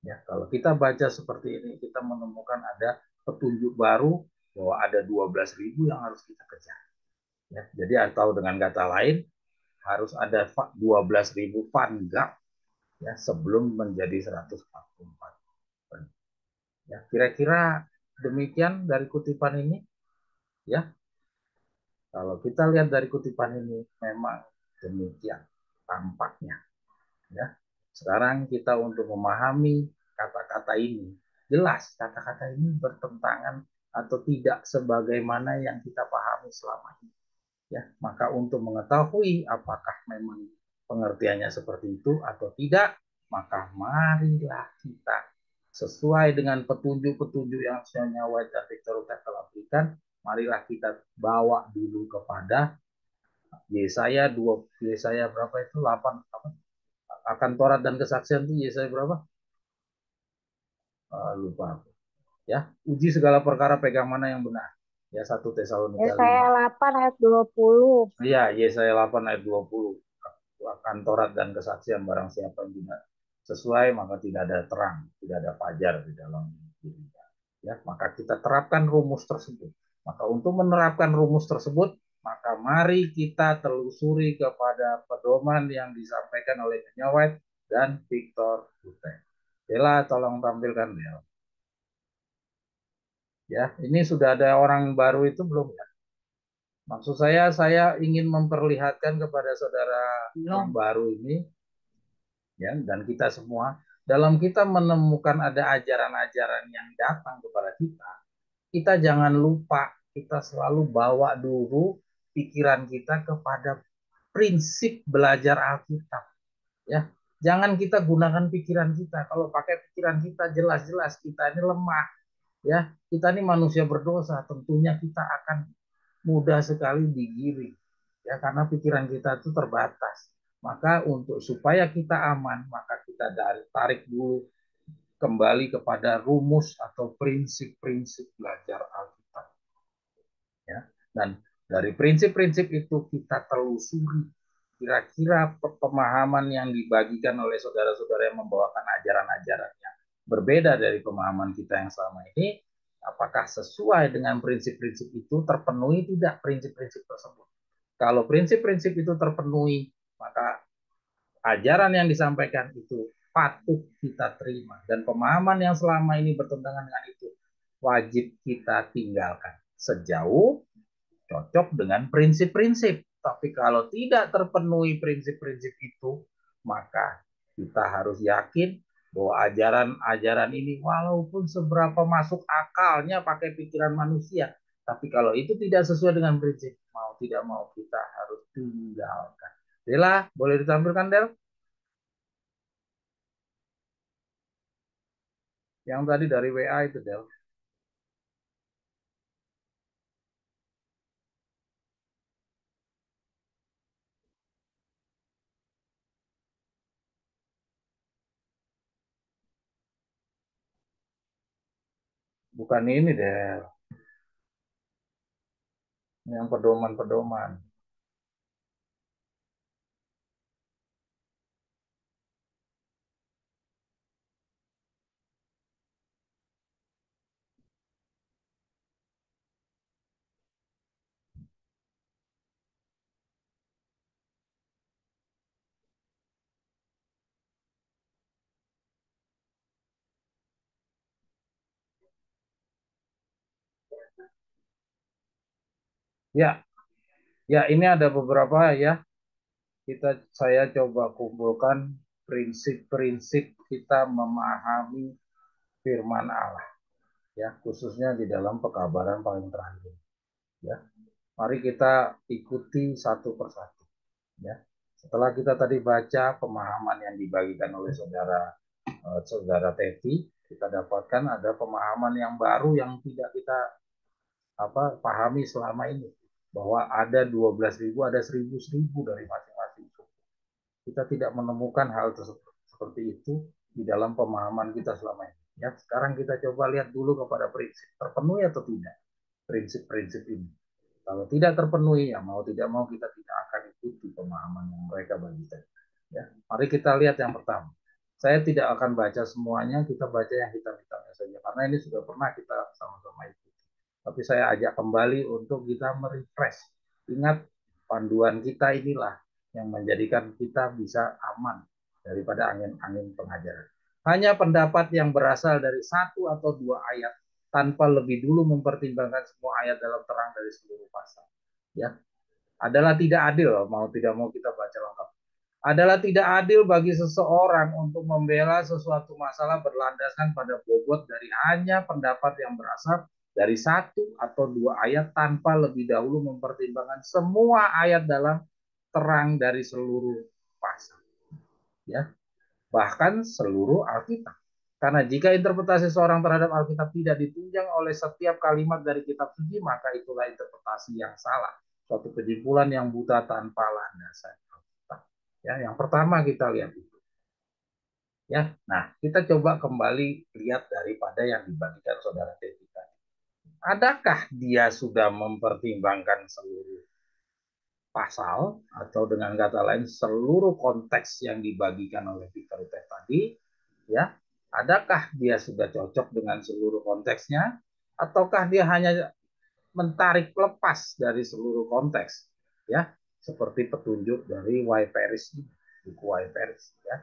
Ya, kalau kita baca seperti ini, kita menemukan ada petunjuk baru bahwa ada 12.000 yang harus kita kejar. Ya, jadi atau dengan kata lain, harus ada 12.000 vanguard, ya, sebelum menjadi 144. Ya, kira-kira demikian dari kutipan ini, ya. Kalau kita lihat dari kutipan ini memang demikian tampaknya, ya. Sekarang kita untuk memahami kata-kata ini, jelas kata-kata ini bertentangan atau tidak sebagaimana yang kita pahami selama ini, ya. Maka untuk mengetahui apakah memang pengertiannya seperti itu atau tidak, maka marilah kita sesuai dengan petunjuk-petunjuk yang Sionya White dan Victor Utek telah berikan, marilah kita bawa dulu kepada Yesaya 2, Yesaya berapa itu, 8 apa, akan Taurat dan kesaksian itu Yesaya berapa? Lupa aku. Ya, uji segala perkara, pegang mana yang benar. Ya, 1 Tesalonika Saya 5. 8 ayat 20. Iya, Yesaya 8 ayat 20. Akan Taurat dan kesaksian barang siapa yang tidak sesuai, maka tidak ada terang, tidak ada fajar di dalam dirinya. Ya, maka kita terapkan rumus tersebut. Maka untuk menerapkan rumus tersebut, maka mari kita telusuri kepada pedoman yang disampaikan oleh Sionya White dan Victor Utek. Bella, tolong tampilkan Bella. Ya, ini sudah ada orang baru itu belum ya? Maksud saya ingin memperlihatkan kepada saudara yang baru ini, ya, dan kita semua, dalam kita menemukan ada ajaran-ajaran yang datang kepada kita, kita jangan lupa kita selalu bawa dulu pikiran kita kepada prinsip belajar Alkitab, ya. Jangan kita gunakan pikiran kita. Kalau pakai pikiran kita, jelas-jelas kita ini lemah, ya. Kita ini manusia berdosa, tentunya kita akan mudah sekali digiring, ya, karena pikiran kita itu terbatas. Maka untuk supaya kita aman, maka kita tarik dulu kembali kepada rumus atau prinsip-prinsip belajar Alkitab, ya. Dan dari prinsip-prinsip itu kita telusuri kira-kira pemahaman yang dibagikan oleh saudara-saudara yang membawakan ajaran-ajaran yang berbeda dari pemahaman kita yang selama ini, apakah sesuai dengan prinsip-prinsip itu, terpenuhi tidak prinsip-prinsip tersebut. Kalau prinsip-prinsip itu terpenuhi, maka ajaran yang disampaikan itu patut kita terima, dan pemahaman yang selama ini bertentangan dengan itu wajib kita tinggalkan sejauh cocok dengan prinsip-prinsip. Tapi kalau tidak terpenuhi prinsip-prinsip itu, maka kita harus yakin bahwa ajaran-ajaran ini walaupun seberapa masuk akalnya pakai pikiran manusia, tapi kalau itu tidak sesuai dengan prinsip, mau tidak mau kita harus tinggalkan. Dela, boleh ditampilkan, Del? Yang tadi dari WA itu, Del. Bukan ini, Del. Yang pedoman-pedoman. Ya, ya ini ada beberapa ya. Saya coba kumpulkan prinsip-prinsip kita memahami firman Allah, ya, khususnya di dalam pekabaran paling terakhir. Ya, mari kita ikuti satu persatu. Ya, setelah kita tadi baca pemahaman yang dibagikan oleh saudara Tevi, kita dapatkan ada pemahaman yang baru yang tidak kita pahami selama ini, bahwa ada 12.000, ada 1.000 dari masing-masing suku. Kita tidak menemukan hal tersebut seperti itu di dalam pemahaman kita selama ini. Ya, sekarang kita coba lihat dulu kepada prinsip terpenuhi atau tidak prinsip-prinsip ini. Kalau tidak terpenuhi, ya mau tidak mau kita tidak akan ikuti pemahaman yang mereka bagikan. Ya, mari kita lihat yang pertama. Saya tidak akan baca semuanya, kita baca yang hitam-hitamnya saja, karena ini sudah pernah kita sama-sama ikuti. Tapi saya ajak kembali untuk kita merefresh. Ingat, panduan kita inilah yang menjadikan kita bisa aman daripada angin-angin pengajaran. Hanya pendapat yang berasal dari satu atau dua ayat tanpa lebih dulu mempertimbangkan semua ayat dalam terang dari seluruh pasal, ya, adalah tidak adil. Mau tidak mau kita baca lengkap. Adalah tidak adil bagi seseorang untuk membela sesuatu masalah berlandaskan pada bobot dari hanya pendapat yang berasal dari satu atau dua ayat tanpa lebih dahulu mempertimbangkan semua ayat dalam terang dari seluruh pasal, ya, bahkan seluruh Alkitab. Karena jika interpretasi seorang terhadap Alkitab tidak ditunjang oleh setiap kalimat dari kitab suci, maka itulah interpretasi yang salah, suatu kesimpulan yang buta tanpa landasan Alkitab. Ya, yang pertama kita lihat itu. Ya, nah kita coba kembali lihat daripada yang dibagikan saudara Devita. Adakah dia sudah mempertimbangkan seluruh pasal, atau dengan kata lain seluruh konteks yang dibagikan oleh Victor tadi, ya, adakah dia sudah cocok dengan seluruh konteksnya, ataukah dia hanya menarik lepas dari seluruh konteks, ya, seperti petunjuk dari Y. Paris, buku Y. Paris, ya.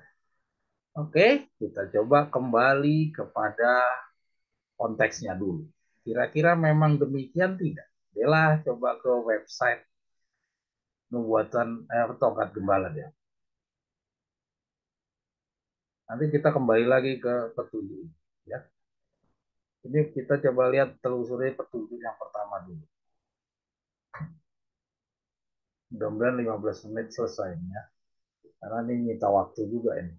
Oke, kita coba kembali kepada konteksnya dulu. Kira-kira memang demikian tidak? Bella coba ke website Nubuatan Tongkat Gembala ya. Nanti kita kembali lagi ke petunjuk, ya. Ini kita coba lihat telusuri petunjuk yang pertama dulu. Mudah-mudahan 15 menit selesai ya. Karena ini minta waktu juga ini.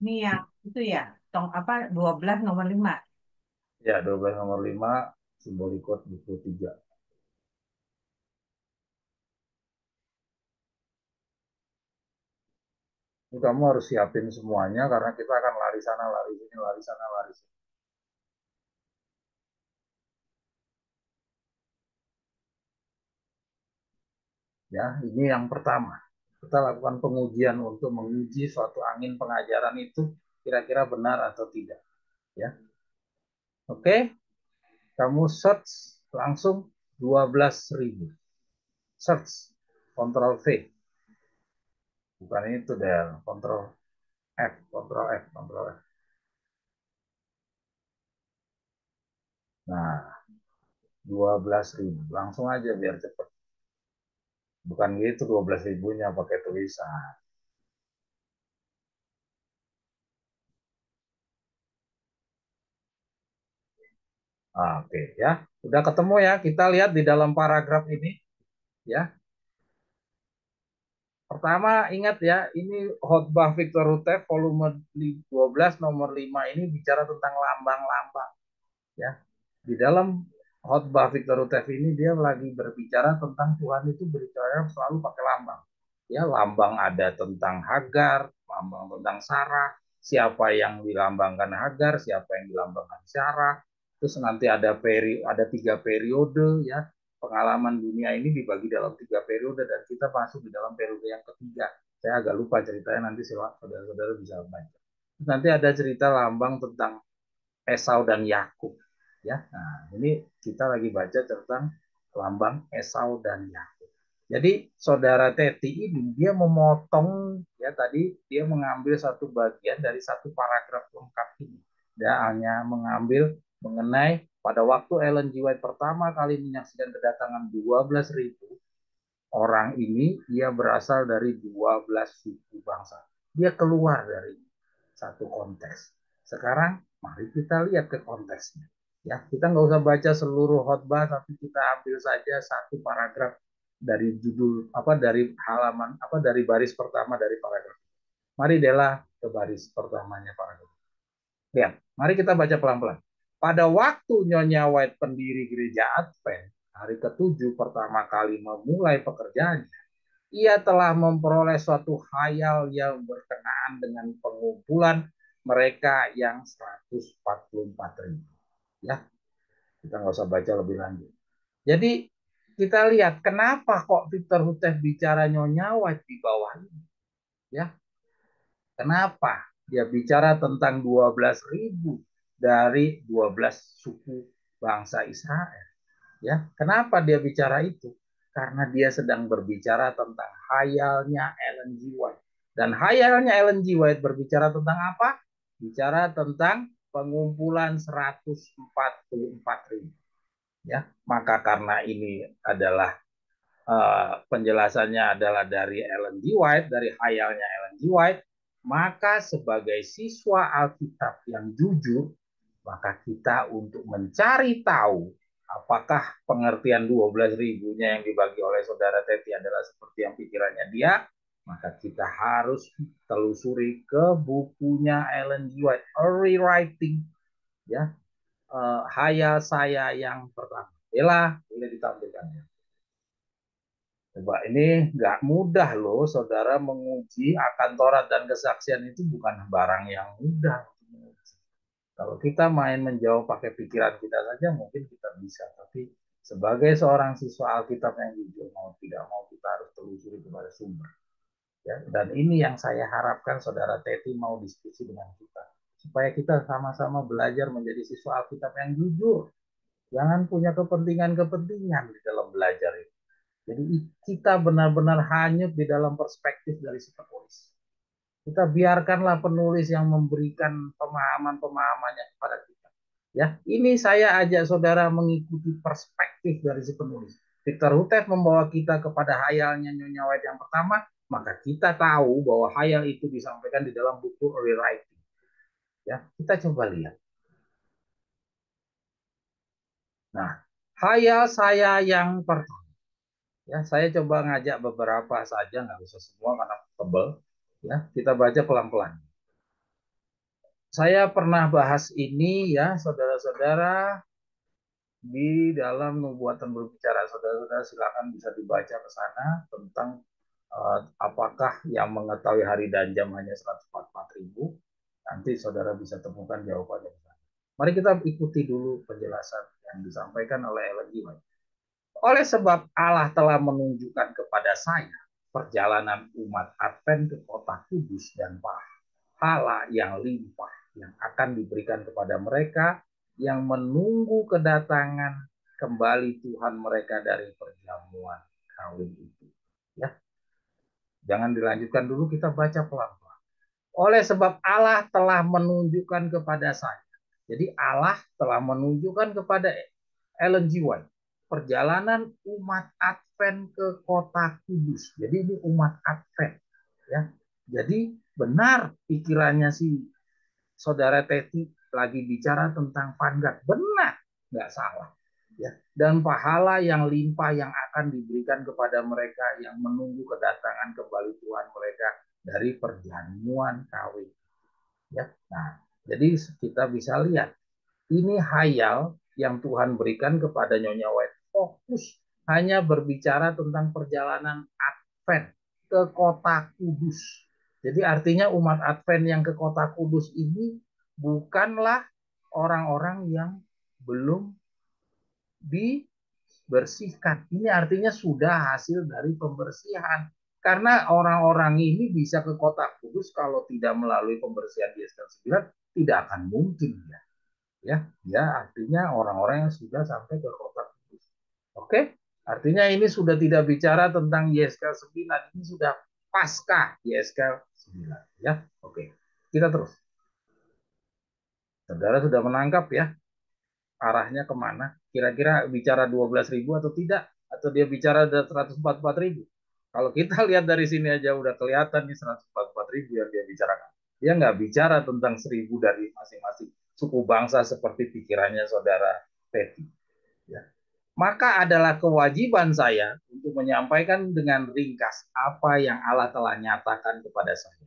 Ini yang itu ya, tong apa 12 nomor 5. Ya, 12 nomor 5, simbolikot buku 3. Ini kamu harus siapin semuanya karena kita akan lari sana, lari sini, lari sana, lari sini. Ya, ini yang pertama. Kita lakukan pengujian untuk menguji suatu angin pengajaran itu kira-kira benar atau tidak. Ya, oke. Kamu search langsung 12.000. Search, Ctrl V. Bukan itu deh, Ctrl F, Ctrl F, Ctrl F. Nah, 12.000. Langsung aja biar cepet. Bukan gitu 12.000-nya pakai tulisan. Oke, ya. Udah ketemu ya. Kita lihat di dalam paragraf ini, ya. Pertama, ingat ya, ini khotbah Victor Rutev volume 12 nomor 5 ini bicara tentang lambang-lambang, ya. Di dalam khotbah Victor Rutev ini dia lagi berbicara tentang Tuhan itu berbicara selalu pakai lambang. Ya, lambang ada tentang Hagar, lambang tentang Sarah, siapa yang dilambangkan Hagar, siapa yang dilambangkan Sarah. Terus nanti ada 3 periode, ya. Pengalaman dunia ini dibagi dalam 3 periode dan kita masuk di dalam periode yang ketiga. Saya agak lupa ceritanya, nanti saudara-saudara bisa baca. Nanti ada cerita lambang tentang Esau dan Yakub, ya. Nah, ini kita lagi baca tentang lambang Esau dan Yakub. Jadi saudara Teti ini dia memotong, ya, tadi dia mengambil satu bagian dari satu paragraf lengkap ini. Dia hanya mengambil mengenai pada waktu Ellen G. White pertama kali menyaksikan kedatangan 12.000 orang ini, dia berasal dari 12 suku bangsa. Dia keluar dari satu konteks. Sekarang mari kita lihat ke konteksnya. Ya, kita nggak usah baca seluruh khotbah, tapi kita ambil saja satu paragraf dari judul dari halaman dari baris pertama dari paragraf. Mari Dela ke baris pertamanya paragraf. Lihat, mari kita baca pelan-pelan. Pada waktu Nyonya White pendiri gereja Advent hari ke-7 pertama kali memulai pekerjaannya, ia telah memperoleh suatu khayal yang berkenaan dengan pengumpulan mereka yang 144.000. Ya, kita nggak usah baca lebih lanjut. Jadi kita lihat kenapa kok Victor Houteff bicara Nyonya White di bawah ini. Ya, kenapa dia bicara tentang 12.000 dari 12 suku bangsa Israel? Ya, kenapa dia bicara itu? Karena dia sedang berbicara tentang khayalnya Ellen G. White. Dan khayalnya Ellen G. White berbicara tentang apa? Bicara tentang pengumpulan 144.000. Ya, maka karena ini adalah penjelasannya adalah dari Ellen G. White, dari khayalnya Ellen G. White, maka sebagai siswa Alkitab yang jujur, maka kita untuk mencari tahu apakah pengertian 12.000-nya yang dibagi oleh saudara Teti adalah seperti yang pikirannya dia, maka kita harus telusuri ke bukunya Ellen G. White, A Rewriting, ya, Hayal Saya yang pertama. Inilah boleh ditampilkan ya. Coba ini nggak mudah loh, saudara menguji akan Taurat dan kesaksian itu bukan barang yang mudah. Kalau kita main menjawab pakai pikiran kita saja mungkin kita bisa, tapi sebagai seorang siswa Alkitab yang jujur mau tidak mau kita harus telusuri kepada sumber. Ya, dan ini yang saya harapkan saudara Teti mau diskusi dengan kita, supaya kita sama-sama belajar menjadi siswa Alkitab yang jujur. Jangan punya kepentingan-kepentingan di dalam belajar itu. Jadi kita benar-benar hanyut di dalam perspektif dari si penulis. Kita biarkanlah penulis yang memberikan pemahaman-pemahamannya kepada kita. Ya, ini saya ajak saudara mengikuti perspektif dari si penulis. Victor Houteff membawa kita kepada hayalnya Nyonya White yang pertama, maka kita tahu bahwa hayal itu disampaikan di dalam buku Rewriting. Ya, kita coba lihat. Nah, hayal saya yang pertama. Ya, saya coba ngajak beberapa saja, nggak usah semua karena tebel. Ya, kita baca pelan-pelan. Saya pernah bahas ini ya, saudara-saudara, di dalam Nubuatan Berbicara. Saudara-saudara silakan bisa dibaca ke sana tentang apakah yang mengetahui hari dan jam hanya 144.000. Nanti saudara bisa temukan jawabannya. Mari kita ikuti dulu penjelasan yang disampaikan oleh Ellen G. White. Oleh sebab Allah telah menunjukkan kepada saya perjalanan umat Advent ke kota kudus dan pahala yang limpah yang akan diberikan kepada mereka yang menunggu kedatangan kembali Tuhan mereka dari perjamuan kawin itu. Ya, jangan dilanjutkan dulu, kita baca pelan-pelan. Oleh sebab Allah telah menunjukkan kepada saya. Jadi Allah telah menunjukkan kepada Ellen G. White perjalanan umat Advent ke kota kudus. Jadi ini umat Advent, ya. Jadi benar pikirannya si saudara Teti lagi bicara tentang Vanguard, benar, nggak salah. Ya. Dan pahala yang limpah yang akan diberikan kepada mereka yang menunggu kedatangan kembali Tuhan mereka dari perjamuan kawin. Ya. Nah, jadi kita bisa lihat ini hayal yang Tuhan berikan kepada Nyonya White, fokus hanya berbicara tentang perjalanan Advent ke kota kudus. Jadi artinya umat Advent yang ke kota kudus ini bukanlah orang-orang yang belum dibersihkan. Ini artinya sudah hasil dari pembersihan. Karena orang-orang ini bisa ke kota kudus kalau tidak melalui pembersihan di Yeskiel 9, tidak akan mungkin ya. Ya, artinya orang-orang yang sudah sampai ke kota kudus. Oke, artinya ini sudah tidak bicara tentang Yeskiel 9, ini sudah pasca Yeskiel 9. Ya, oke. Kita terus. Saudara sudah menangkap ya. arahnya kemana? Kira-kira bicara 12.000 atau tidak? Atau dia bicara 144.000? Kalau kita lihat dari sini aja udah kelihatan nih 144.000 yang dia bicarakan. Dia nggak bicara tentang 1.000 dari masing-masing suku bangsa seperti pikirannya saudara Teti. Ya. Maka adalah kewajiban saya untuk menyampaikan dengan ringkas apa yang Allah telah nyatakan kepada saya.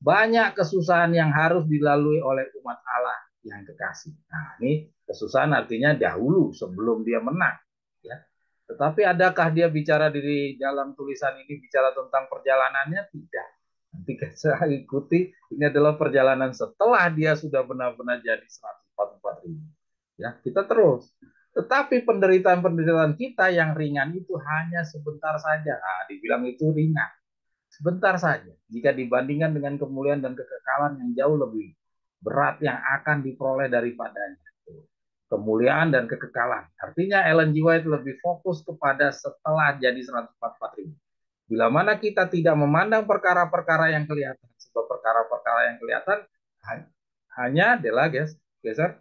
Banyak kesusahan yang harus dilalui oleh umat Allah yang kekasih. Nah, ini kesusahan artinya dahulu sebelum dia menang. Ya. Tetapi adakah dia bicara di dalam tulisan ini bicara tentang perjalanannya? Tidak. Nanti saya ikuti, ini adalah perjalanan setelah dia sudah benar-benar jadi 144.000. Ya, kita terus. Tetapi penderitaan-penderitaan kita yang ringan itu hanya sebentar saja. Nah, dibilang itu ringan. Sebentar saja. Jika dibandingkan dengan kemuliaan dan kekekalan yang jauh lebih berat yang akan diperoleh daripadanya. Kemuliaan dan kekekalan. Artinya Ellen G. White lebih fokus kepada setelah jadi 144.000. Bila mana kita tidak memandang perkara-perkara yang kelihatan, sebab perkara-perkara yang kelihatan hanya adalah geser.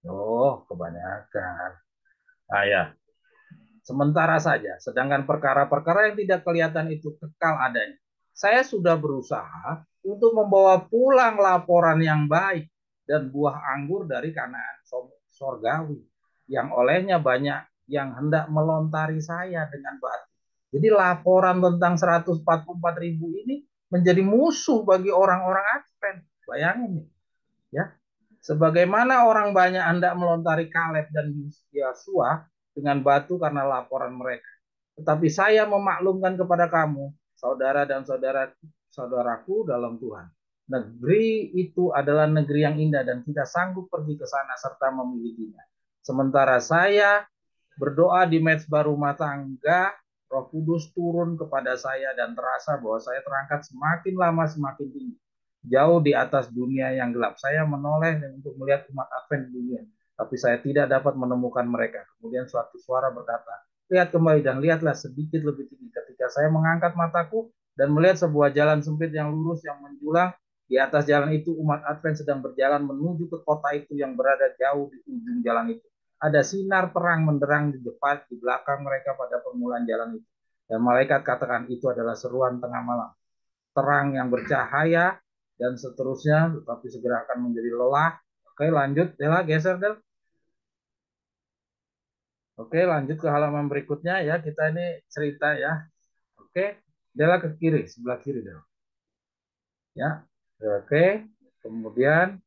Oh, kebanyakan. Nah, ya. Sementara saja, sedangkan perkara-perkara yang tidak kelihatan itu kekal adanya. Saya sudah berusaha untuk membawa pulang laporan yang baik dan buah anggur dari Kanaan sorgawi, yang olehnya banyak yang hendak melontari saya dengan batu. Jadi laporan tentang 144.000 ini menjadi musuh bagi orang-orang Advent. Bayangin, ya. Sebagaimana orang banyak hendak melontari Kaleb dan Yosua dengan batu karena laporan mereka. Tetapi saya memaklumkan kepada kamu, saudara dan saudaraku dalam Tuhan. Negeri itu adalah negeri yang indah dan kita sanggup pergi ke sana serta memilikinya. Sementara saya berdoa di mezbah rumah tangga, Roh Kudus turun kepada saya dan terasa bahwa saya terangkat semakin lama semakin tinggi. Jauh di atas dunia yang gelap. Saya menoleh untuk melihat umat Advent di dunia. Tapi saya tidak dapat menemukan mereka. Kemudian suatu suara berkata, lihat kembali dan lihatlah sedikit lebih tinggi. Ketika saya mengangkat mataku dan melihat sebuah jalan sempit yang lurus yang menjulang, di atas jalan itu umat Advent sedang berjalan menuju ke kota itu yang berada jauh di ujung jalan itu. Ada sinar terang menderang di depan, di belakang mereka pada permulaan jalan itu. Dan malaikat katakan itu adalah seruan tengah malam. Terang yang bercahaya dan seterusnya, tetapi segera akan menjadi lelah. Oke, lanjut, Dela, geser, Del. Oke, lanjut ke halaman berikutnya ya. Kita ini cerita ya. Oke, Dela ke kiri, sebelah kiri, Del. Ya, oke. Kemudian,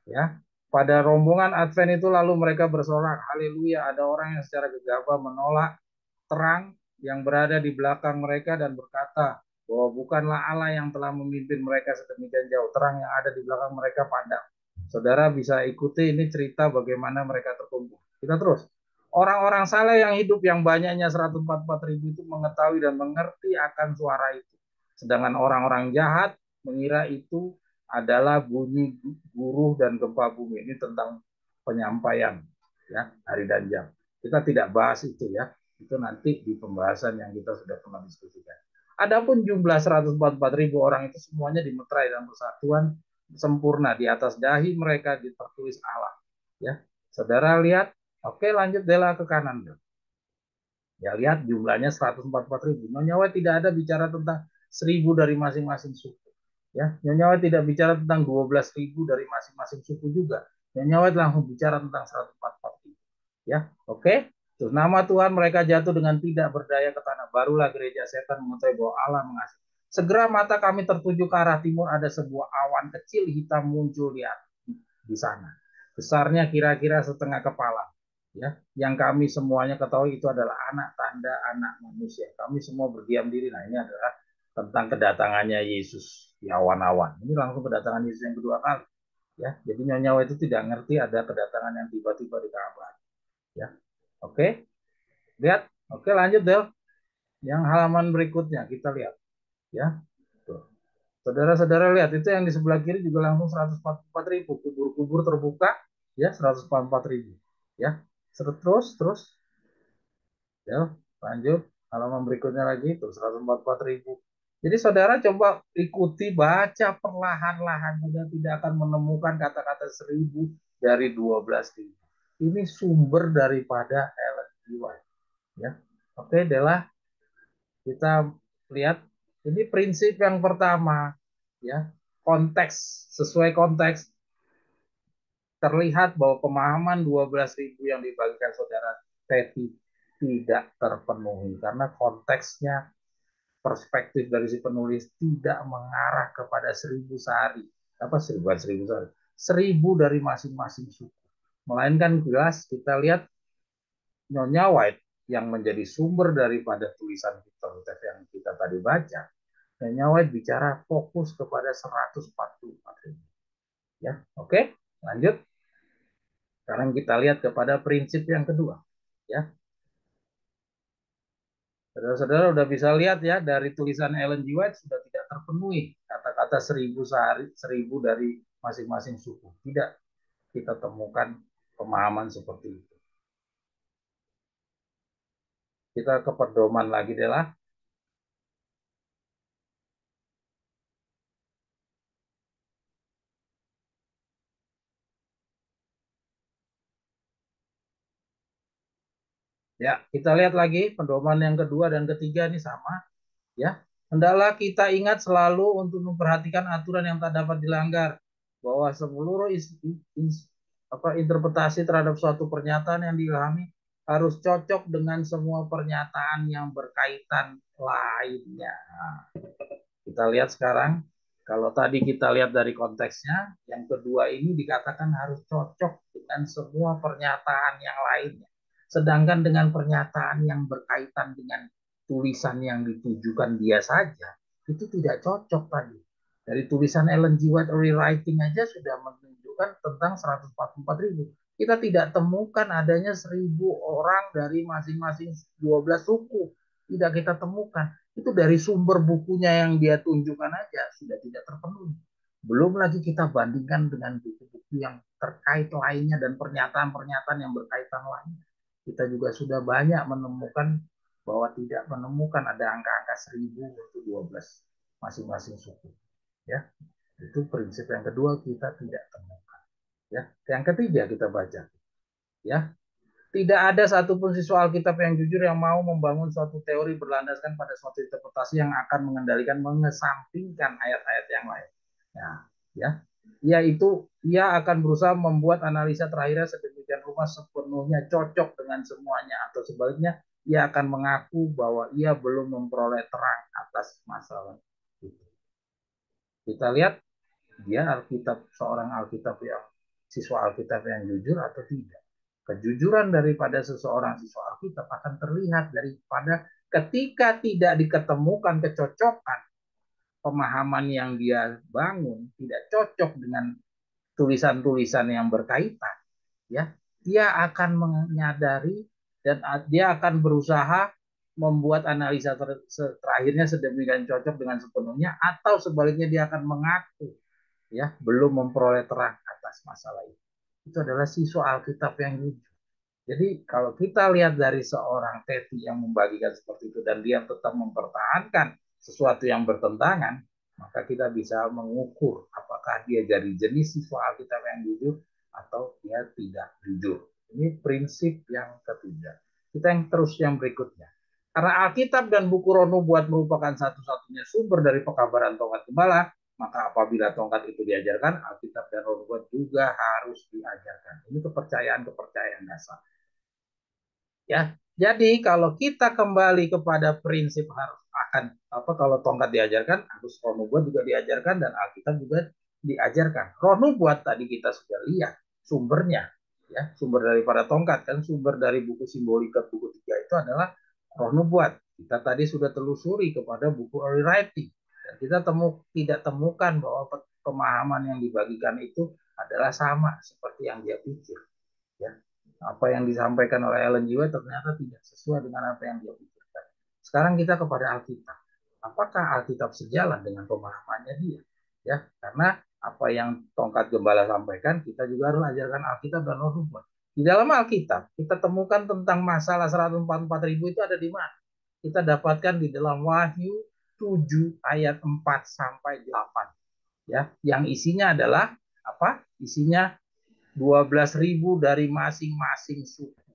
ya, pada rombongan Advent itu lalu mereka bersorak, haleluya, ada orang yang secara gegabah menolak terang yang berada di belakang mereka dan berkata bahwa bukanlah Allah yang telah memimpin mereka sedemikian jauh. Terang yang ada di belakang mereka padam. Saudara bisa ikuti ini cerita bagaimana mereka terkumpul. Kita terus. Orang-orang saleh yang hidup yang banyaknya 144.000 itu mengetahui dan mengerti akan suara itu. Sedangkan orang-orang jahat mengira itu adalah bunyi guruh dan gempa bumi. Ini tentang penyampaian ya hari dan jam. Kita tidak bahas itu ya. Itu nanti di pembahasan yang kita sudah pernah diskusikan. Adapun jumlah 144.000 orang itu semuanya dimeterai dalam persatuan sempurna di atas dahi mereka tertulis Allah. Ya, saudara lihat. Oke, lanjut Dela ke kanan. Ya lihat jumlahnya 144.000. Nyawa tidak ada bicara tentang 1.000 dari masing-masing suku. Ya, Nyawa tidak bicara tentang 12.000 dari masing-masing suku juga. Nyawa langsung bicara tentang 144.000. Ya, oke. Terus nama Tuhan mereka jatuh dengan tidak berdaya ke tanah. Barulah gereja setan mengetahui bahwa Allah mengasihi. Segera mata kami tertuju ke arah timur, ada sebuah awan kecil hitam muncul di sana. Besarnya kira-kira setengah kepala. Ya, yang kami semuanya ketahui itu adalah anak tanda anak manusia. Kami semua berdiam diri. Nah, ini adalah tentang kedatangannya Yesus di awan-awan. Ini langsung kedatangan Yesus yang kedua kali. Ya, jadi nyawa itu tidak ngerti ada kedatangan yang tiba-tiba di kabar. Ya, oke. Lihat. Oke, lanjut Del. Yang halaman berikutnya kita lihat. Ya. Tuh. Saudara-saudara lihat itu yang di sebelah kiri juga langsung 144.000 kubur-kubur terbuka ya 144.000 ya. Terus ya lanjut halaman berikutnya lagi tuh 144.000 Jadi saudara coba ikuti, baca perlahan-lahan, saudara tidak akan menemukan kata-kata 1000 dari 12.000. Ini sumber daripada Ellen G. White. Ya. Oke, Dela, kita lihat ini prinsip yang pertama, ya, konteks, sesuai konteks terlihat bahwa pemahaman 12.000 yang dibagikan saudara Teti tidak terpenuhi karena konteksnya, perspektif dari si penulis tidak mengarah kepada 1000 sehari, apa 1000 sehari, 1000 dari masing-masing suku, melainkan jelas kita lihat Nyonya White yang menjadi sumber daripada tulisan Victor yang kita tadi baca. Nyonya White bicara fokus kepada 144.000. Ya, oke, lanjut. Sekarang kita lihat kepada prinsip yang kedua. Ya, saudara-saudara udah bisa lihat ya dari tulisan Ellen G. White sudah tidak terpenuhi kata-kata 1000 sehari, 1000 dari masing-masing suku. Tidak kita temukan pemahaman seperti itu. Kita ke pedoman lagi deh lah. Ya, kita lihat lagi pedoman yang kedua dan ketiga ini sama. Ya, hendaklah kita ingat selalu untuk memperhatikan aturan yang tak dapat dilanggar, bahwa seluruh interpretasi terhadap suatu pernyataan yang diilhami harus cocok dengan semua pernyataan yang berkaitan lainnya. Nah, kita lihat sekarang, kalau tadi kita lihat dari konteksnya, yang kedua ini dikatakan harus cocok dengan semua pernyataan yang lainnya. Sedangkan dengan pernyataan yang berkaitan dengan tulisan yang ditujukan dia saja, itu tidak cocok tadi. Dari tulisan Ellen G. White rewriting aja sudah menunjukkan tentang 144.000. Kita tidak temukan adanya 1.000 orang dari masing-masing 12 suku. Tidak kita temukan. Itu dari sumber bukunya yang dia tunjukkan aja sudah tidak terpenuhi. Belum lagi kita bandingkan dengan buku-buku yang terkait lainnya dan pernyataan-pernyataan yang berkaitan lainnya. Kita juga sudah banyak menemukan bahwa tidak menemukan ada angka-angka 1000 untuk 12 masing-masing suku. Ya, itu prinsip yang kedua kita tidak temukan. Ya, yang ketiga kita baca. Ya, tidak ada satupun siswa Alkitab yang jujur yang mau membangun suatu teori berlandaskan pada suatu interpretasi yang akan mengendalikan, mengesampingkan ayat-ayat yang lain. Nah, ya, yaitu ia akan berusaha membuat analisa terakhirnya sedemikian rupa sepenuhnya cocok dengan semuanya, atau sebaliknya ia akan mengaku bahwa ia belum memperoleh terang atas masalah itu. Kita lihat dia Alkitab, seorang Alkitab yang siswa Alkitab yang jujur atau tidak. Kejujuran daripada seseorang siswa Alkitab akan terlihat daripada ketika tidak diketemukan kecocokan pemahaman yang dia bangun tidak cocok dengan tulisan-tulisan yang berkaitan, ya, dia akan menyadari dan dia akan berusaha membuat analisa terakhirnya sedemikian cocok dengan sepenuhnya, atau sebaliknya dia akan mengaku ya belum memperoleh terang atas masalah itu. Itu adalah siswa Alkitab yang jujur. Jadi kalau kita lihat dari seorang Teti yang membagikan seperti itu dan dia tetap mempertahankan sesuatu yang bertentangan, maka kita bisa mengukur apakah dia jadi jenis siswa Alkitab yang jujur atau dia tidak jujur. Ini prinsip yang ketiga. Kita yang terus yang berikutnya. Karena Alkitab dan buku Roh Nubuat merupakan satu-satunya sumber dari pekabaran tongkat gembala, maka apabila tongkat itu diajarkan, Alkitab dan Roh Nubuat juga harus diajarkan. Ini kepercayaan-kepercayaan dasar. Ya, jadi kalau kita kembali kepada prinsip harus akan apa, kalau tongkat diajarkan, harus Roh Nubuat juga diajarkan dan Alkitab juga diajarkan. Roh Nubuat tadi kita sudah lihat sumbernya, ya, sumber daripada tongkat kan, sumber dari buku simbolika buku 3 itu adalah Roh Nubuat. Kita tadi sudah telusuri kepada buku early writing dan kita tidak temukan bahwa pemahaman yang dibagikan itu adalah sama seperti yang dia pikir. Ya, apa yang disampaikan oleh Ellen G. White ternyata tidak sesuai dengan apa yang dia pikirkan. Sekarang kita kepada Alkitab. Apakah Alkitab sejalan dengan pemahamannya dia? Ya, karena apa yang tongkat gembala sampaikan, kita juga harus ajarkan Alkitab dan Roh Nubuat. Di dalam Alkitab, kita temukan tentang masalah 144.000 itu ada di mana? Kita dapatkan di dalam Wahyu 7 ayat 4 sampai 8. Ya, yang isinya adalah apa? Isinya 12.000 dari masing-masing suku.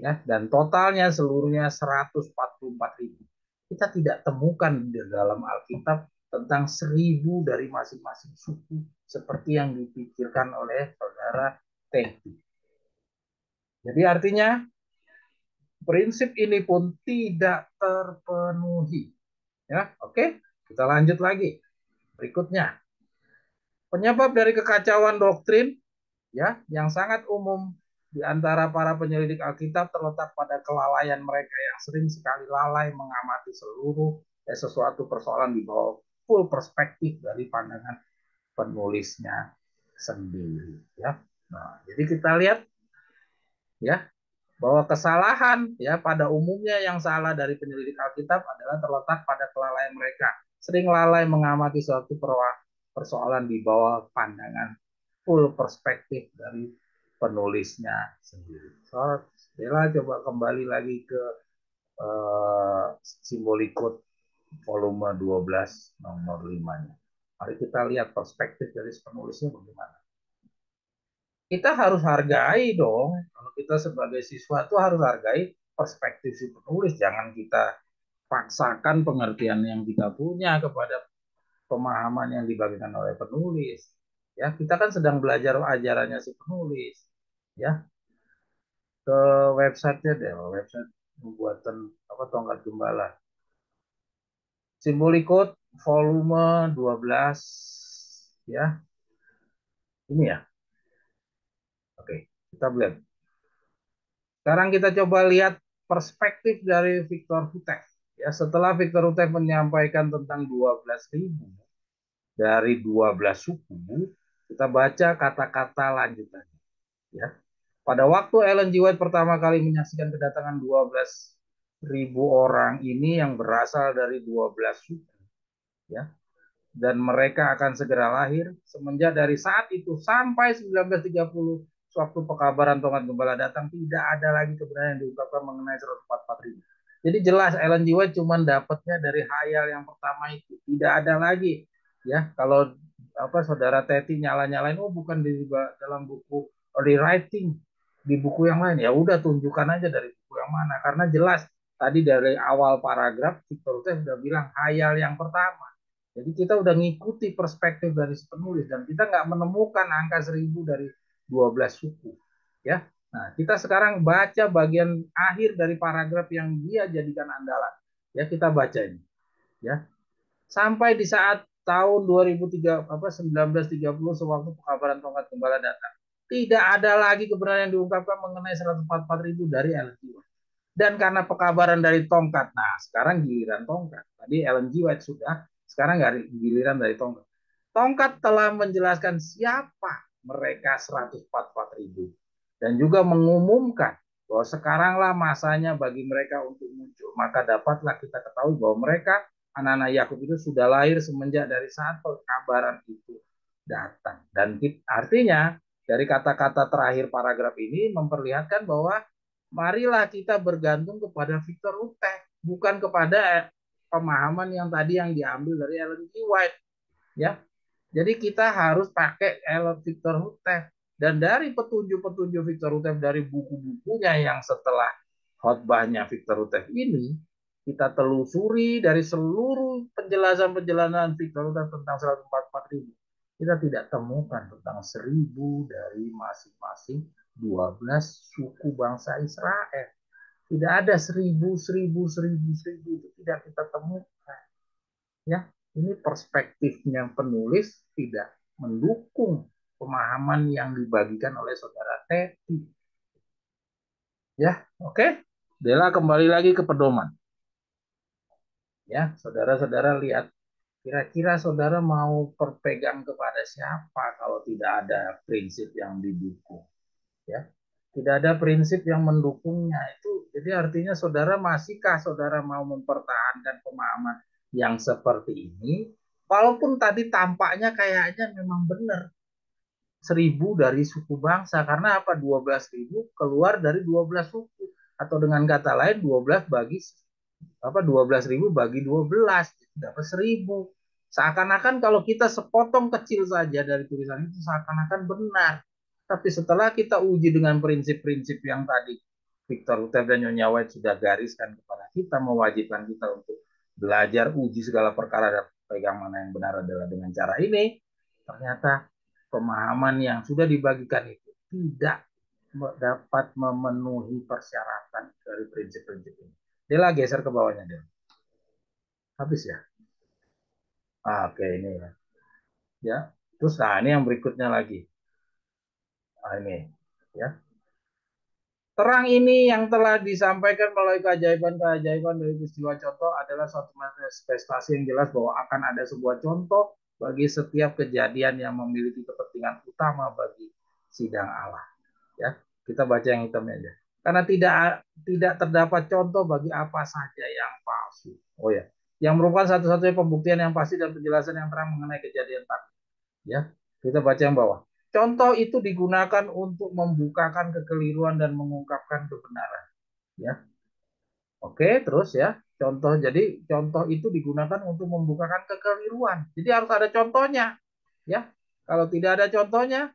Ya, dan totalnya seluruhnya 144.000. Kita tidak temukan di dalam Alkitab tentang 1.000 dari masing-masing suku seperti yang dipikirkan oleh saudara Teddy. Jadi artinya prinsip ini pun tidak terpenuhi. Ya, oke, kita lanjut lagi. Berikutnya, penyebab dari kekacauan doktrin ya yang sangat umum di antara para penyelidik Alkitab terletak pada kelalaian mereka yang sering sekali lalai mengamati seluruh sesuatu persoalan di bawah full perspektif dari pandangan penulisnya sendiri ya. Nah, jadi kita lihat ya bahwa kesalahan ya pada umumnya yang salah dari penyelidik Alkitab adalah terletak pada kelalaian mereka. Sering lalai mengamati suatu persoalan di bawah pandangan full perspektif dari penulisnya sendiri. So, Bella coba kembali lagi ke Simbolikut volume 12 nomor 5-nya. Mari kita lihat perspektif dari penulisnya bagaimana. Kita harus hargai dong. Kalau kita sebagai siswa itu harus hargai perspektif si penulis. Jangan kita paksakan pengertian yang kita punya kepada pemahaman yang dibagikan oleh penulis. Ya, kita kan sedang belajar ajarannya si penulis. Ya, ke websitenya deh, website pembuatan apa tongkat gembala. Simbolikut volume 12 ya. Ini ya. Oke, kita lihat. Sekarang kita coba lihat perspektif dari Victor Hutek. Ya, setelah Victor Hutek menyampaikan tentang 12.000 dari 12 suku, kita baca kata-kata lanjutannya. Ya. Pada waktu Ellen G. White pertama kali menyaksikan kedatangan 12.000 orang ini yang berasal dari 12 suku, ya, dan mereka akan segera lahir semenjak dari saat itu sampai 1930 sewaktu pekabaran tongkat gembala datang tidak ada lagi kebenaran yang diungkapkan mengenai 144.000. Jadi jelas Ellen G. White cuma dapatnya dari hayal yang pertama itu, tidak ada lagi ya. Kalau apa saudara Teti nyala-nyalain oh bukan di dalam buku rewriting di buku yang lain, ya udah tunjukkan aja dari buku yang mana karena jelas tadi dari awal paragraf Victor Hutek sudah bilang hayal yang pertama. Jadi kita udah ngikuti perspektif dari penulis dan kita nggak menemukan angka 1.000 dari 12 suku. Ya, nah kita sekarang baca bagian akhir dari paragraf yang dia jadikan andalan. Ya kita baca ini. Ya, sampai di saat tahun 1930 sewaktu pekabaran tongkat gembala datang. Tidak ada lagi kebenaran yang diungkapkan mengenai 144.000 dari Ellen G. White. Dan karena pekabaran dari tongkat, nah sekarang giliran tongkat. Tadi Ellen G. White sudah, sekarang giliran dari tongkat. Tongkat telah menjelaskan siapa mereka 144.000 dan juga mengumumkan bahwa sekaranglah masanya bagi mereka untuk muncul. Maka dapatlah kita ketahui bahwa mereka anak-anak Yakub itu sudah lahir semenjak dari saat pekabaran itu datang. Dan artinya dari kata-kata terakhir paragraf ini memperlihatkan bahwa marilah kita bergantung kepada Victor Hutek, bukan kepada pemahaman yang tadi yang diambil dari Ellen G. White. Ya, jadi kita harus pakai Victor Hutek. Dan dari petunjuk-petunjuk Victor Hutek dari buku-bukunya yang setelah khotbahnya Victor Hutek ini, kita telusuri dari seluruh penjelasan-penjelasan Victor Hutek tentang 144.000. Kita tidak temukan tentang 1.000 dari masing-masing 12 suku bangsa Israel. Tidak ada 1.000, 1.000, 1.000, 1.000 itu tidak kita temukan. Ya, ini perspektifnya penulis tidak mendukung pemahaman yang dibagikan oleh saudara Teti. Ya, oke. Dela kembali lagi ke pedoman. Ya, saudara-saudara lihat, kira-kira saudara mau berpegang kepada siapa kalau tidak ada prinsip yang didukung. Ya, tidak ada prinsip yang mendukungnya itu. Jadi artinya saudara masihkah saudara mau mempertahankan pemahaman yang seperti ini? Walaupun tadi tampaknya kayaknya memang benar 1.000 dari suku bangsa. Karena apa? 12.000 keluar dari 12 suku. Atau dengan kata lain 12 bagi 12.000 bagi 12 dapat 1.000. Seakan-akan kalau kita sepotong kecil saja dari tulisan itu seakan-akan benar. Tapi setelah kita uji dengan prinsip-prinsip yang tadi Victor Utep dan Nyonya White sudah gariskan kepada kita, mewajibkan kita untuk belajar uji segala perkara dan pegang mana yang benar adalah dengan cara ini, ternyata pemahaman yang sudah dibagikan itu tidak dapat memenuhi persyaratan dari prinsip-prinsip ini. Dela geser ke bawahnya, Del. Habis ya? Oke, ini ya. Ya. Terus nah ini yang berikutnya lagi. Nah, ini ya. Terang ini yang telah disampaikan melalui keajaiban-keajaiban dari peristiwa contoh adalah suatu manifestasi yang jelas bahwa akan ada sebuah contoh bagi setiap kejadian yang memiliki kepentingan utama bagi sidang Allah. Ya, kita baca yang hitamnya aja. Karena tidak terdapat contoh bagi apa saja yang palsu. Oh ya, yang merupakan satu-satunya pembuktian yang pasti dan penjelasan yang terang mengenai kejadian tadi. Ya, kita baca yang bawah. Contoh itu digunakan untuk membukakan kekeliruan dan mengungkapkan kebenaran. Ya, oke, terus ya. Contoh itu digunakan untuk membukakan kekeliruan. Jadi harus ada contohnya. Ya, kalau tidak ada contohnya,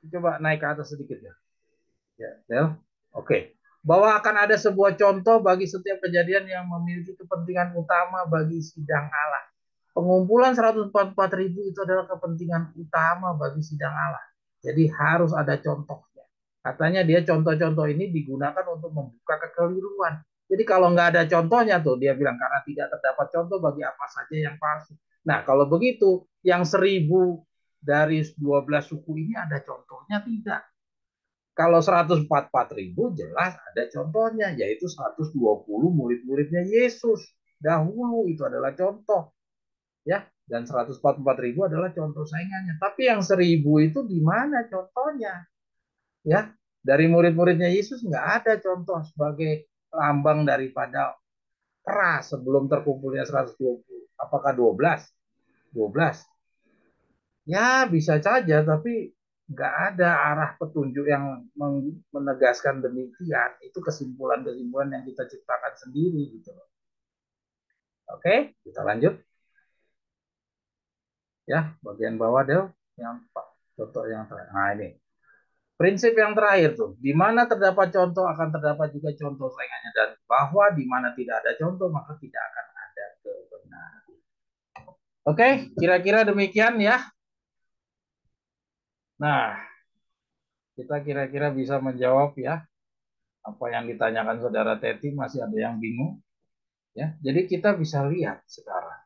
coba naik ke atas sedikit ya. Ya, Del. Oke. Bahwa akan ada sebuah contoh bagi setiap kejadian yang memiliki kepentingan utama bagi sidang Allah. Pengumpulan 144.000 itu adalah kepentingan utama bagi sidang Allah. Jadi harus ada contohnya. Katanya dia contoh-contoh ini digunakan untuk membuka kekeliruan. Jadi kalau nggak ada contohnya tuh, dia bilang karena tidak terdapat contoh bagi apa saja yang palsu. Nah kalau begitu, yang 1.000 dari 12 suku ini ada contohnya tidak? Kalau 144.000 jelas ada contohnya, yaitu 120 murid-muridnya Yesus. Dahulu itu adalah contoh. Ya, dan 144.000 adalah contoh saingannya. Tapi yang 1.000 itu di mana contohnya? Ya, dari murid-muridnya Yesus nggak ada contoh sebagai lambang daripada keras sebelum terkumpulnya 120. Apakah 12? 12. Ya, bisa saja, tapi nggak ada arah petunjuk yang menegaskan demikian. Itu kesimpulan-kesimpulan yang kita ciptakan sendiri gitu. Oke, kita lanjut. Ya, bagian bawah Del, yang contoh yang terakhir. Nah, ini. Prinsip yang terakhir tuh, di mana terdapat contoh akan terdapat juga contoh saingannya, dan bahwa di mana tidak ada contoh maka tidak akan ada kebenaran. Oke, kira-kira demikian ya. Nah, kita kira-kira bisa menjawab ya apa yang ditanyakan saudara Teti, masih ada yang bingung ya. Jadi kita bisa lihat sekarang.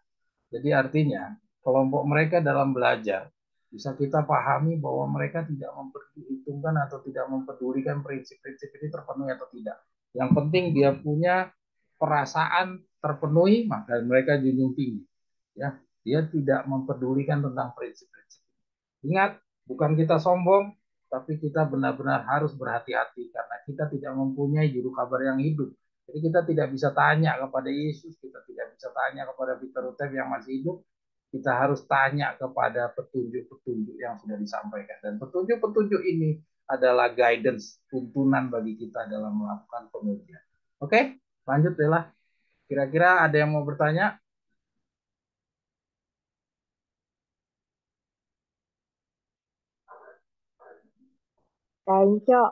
Jadi artinya kelompok mereka dalam belajar bisa kita pahami bahwa mereka tidak memperhitungkan atau tidak mempedulikan prinsip-prinsip ini terpenuhi atau tidak. Yang penting dia punya perasaan terpenuhi, maka mereka junjung tinggi. Ya, dia tidak mempedulikan tentang prinsip-prinsip. Ingat, bukan kita sombong, tapi kita benar-benar harus berhati-hati karena kita tidak mempunyai juru kabar yang hidup. Jadi kita tidak bisa tanya kepada Yesus, kita tidak bisa tanya kepada Peter Utep yang masih hidup, kita harus tanya kepada petunjuk-petunjuk yang sudah disampaikan. Dan petunjuk-petunjuk ini adalah guidance, tuntunan bagi kita dalam melakukan pengujian. Oke, lanjut Bella. Kira-kira ada yang mau bertanya? Kanco,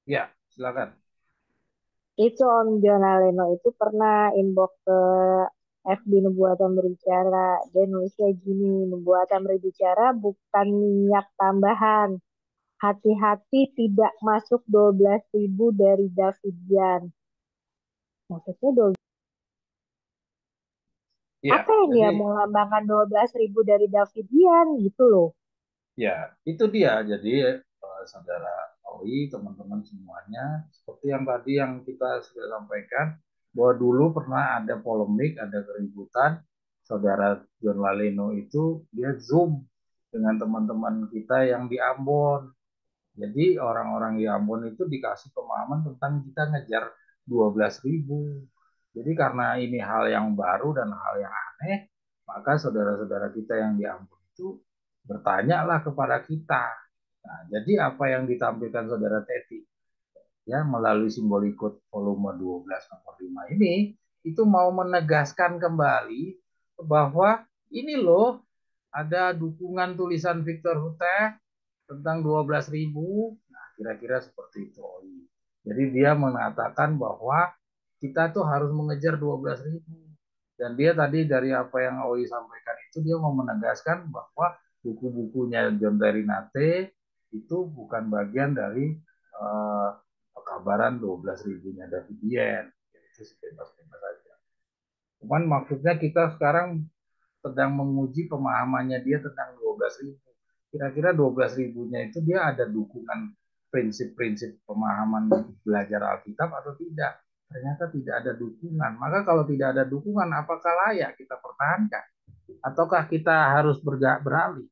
Ya, silakan. itu Om Jona Leno itu pernah inbox ke FB Nubuatan Berbicara. Dia nulisnya gini, Nubuatan Berbicara bukan minyak tambahan. Hati-hati tidak masuk 12.000 dari Davidian. Maksudnya Ya, apa yang jadi dia mau lambangkan 12.000 dari Davidian gitu loh. ya, itu dia. Jadi saudara Owi, teman-teman semuanya, seperti yang tadi yang kita sudah sampaikan, bahwa dulu pernah ada polemik, ada keributan, saudara John Laleno itu dia Zoom dengan teman-teman kita yang di Ambon. Jadi orang-orang di Ambon itu dikasih pemahaman tentang kita ngejar 12.000. Jadi karena ini hal yang baru dan hal yang aneh, maka saudara-saudara kita yang di Ambon itu bertanyalah kepada kita. Nah, jadi apa yang ditampilkan saudara Teti ya melalui simbol ikut volume 12 nomor 5 ini itu mau menegaskan kembali bahwa ini loh ada dukungan tulisan Victor Hutek tentang 12.000. Nah, kira-kira seperti itu. Jadi dia mengatakan bahwa kita tuh harus mengejar 12.000. Dan dia tadi dari apa yang Oi sampaikan itu dia mau menegaskan bahwa buku-bukunya John Terry Nate itu bukan bagian dari pekabaran 12.000-nya David Yen. Itu bebas-bebas saja. Cuman maksudnya kita sekarang sedang menguji pemahamannya dia tentang 12.000. Kira-kira 12.000-nya itu dia ada dukungan prinsip-prinsip pemahaman belajar Alkitab atau tidak. Ternyata tidak ada dukungan. Maka kalau tidak ada dukungan, apakah layak kita pertahankan? Ataukah kita harus beralih?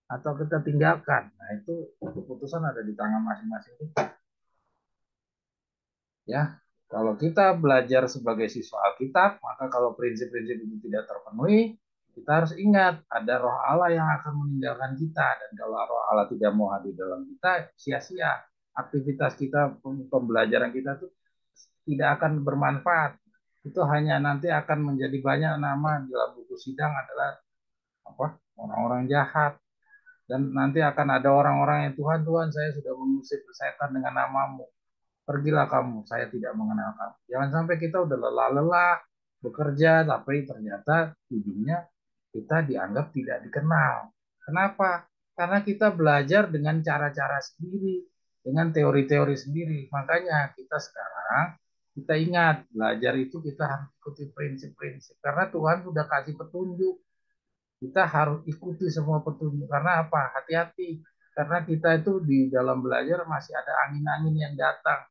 Atau kita tinggalkan? Nah, itu keputusan ada di tangan masing-masing kita. Ya, kalau kita belajar sebagai siswa Alkitab, maka kalau prinsip-prinsip itu tidak terpenuhi, kita harus ingat ada roh Allah yang akan meninggalkan kita. Dan kalau roh Allah tidak mau hadir dalam kita, sia-sia. Aktivitas kita, pembelajaran kita itu tidak akan bermanfaat. Itu hanya nanti akan menjadi banyak nama dalam buku sidang adalah orang-orang jahat. Dan nanti akan ada orang-orang yang Tuhan, Tuhan saya sudah mengusir setan dengan namamu. Pergilah kamu, saya tidak mengenal kamu. Jangan sampai kita udah lelah-lelah bekerja, tapi ternyata ujungnya kita dianggap tidak dikenal. Kenapa? Karena kita belajar dengan cara-cara sendiri, dengan teori-teori sendiri. Makanya kita sekarang, kita ingat, belajar itu kita harus ikuti prinsip-prinsip. Karena Tuhan sudah kasih petunjuk. Kita harus ikuti semua petunjuk. Karena apa? Hati-hati. Karena kita itu di dalam belajar masih ada angin-angin yang datang.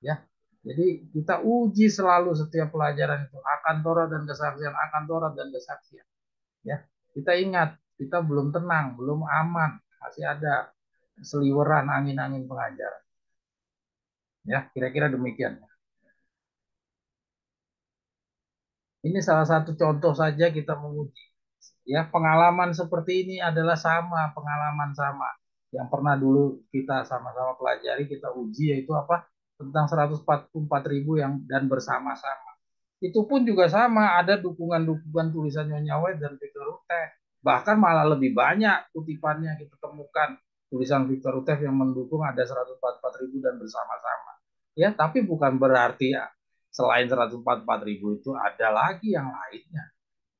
Ya, jadi kita uji selalu setiap pelajaran itu akan Torah dan kesaksian, akan Torah dan kesaksian. Ya, kita ingat kita belum tenang, belum aman, masih ada seliweran angin-angin pengajaran. Ya, kira-kira demikian. Ini salah satu contoh saja kita menguji. Ya, pengalaman seperti ini adalah sama, pengalaman sama. Yang pernah dulu kita sama-sama pelajari, kita uji yaitu apa? Tentang 144.000 yang dan bersama-sama. Itu pun juga sama, ada dukungan-dukungan tulisan Nyonya White dan Victor Ruteff. Bahkan malah lebih banyak kutipannya kita temukan. Tulisan Victor Ruteff yang mendukung ada 144.000 dan bersama-sama. Ya, tapi bukan berarti ya, selain 144.000 itu ada lagi yang lainnya.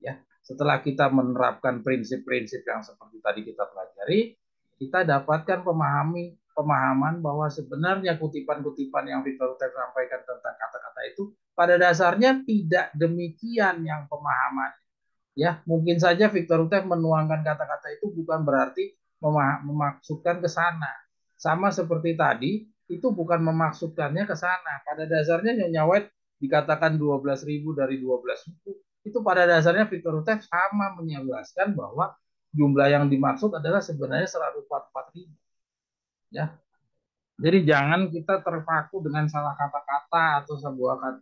Ya, setelah kita menerapkan prinsip-prinsip yang seperti tadi kita pelajari, kita dapatkan pemahaman bahwa sebenarnya kutipan-kutipan yang Victor Ruteff sampaikan tentang kata-kata itu pada dasarnya tidak demikian yang pemahaman. Ya, mungkin saja Victor Ruteff menuangkan kata-kata itu bukan berarti memaksudkan ke sana. Sama seperti tadi, itu bukan memaksudkannya ke sana. Pada dasarnya Nyonya White dikatakan 12.000 dari 12 suku. Itu pada dasarnya Victor Ruteff sama menjelaskan bahwa jumlah yang dimaksud adalah sebenarnya 144.000. Ya, jadi jangan kita terpaku dengan salah kata-kata atau sebuah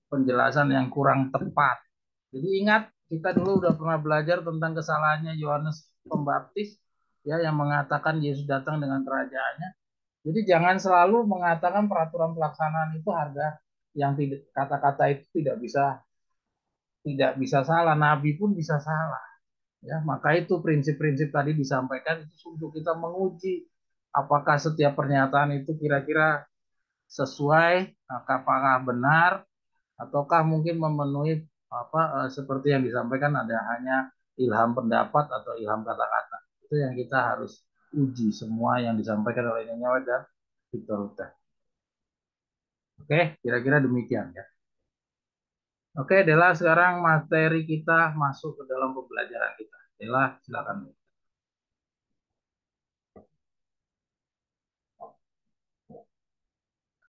penjelasan yang kurang tepat. Jadi ingat, kita dulu udah pernah belajar tentang kesalahannya Yohanes Pembaptis ya yang mengatakan Yesus datang dengan kerajaannya. Jadi jangan selalu mengatakan peraturan pelaksanaan itu harga yang tidak kata-kata itu tidak bisa salah, nabi pun bisa salah. Ya, maka itu prinsip-prinsip tadi disampaikan itu untuk kita menguji apakah setiap pernyataan itu kira-kira sesuai, apakah benar, ataukah mungkin memenuhi seperti yang disampaikan ada hanya ilham pendapat atau ilham kata-kata. Itu yang kita harus uji semua yang disampaikan oleh Nyonya dan Victor Huta. Oke, kira-kira demikian ya. Oke, Dela, sekarang materi kita masuk ke dalam pembelajaran kita. Dela, silakan.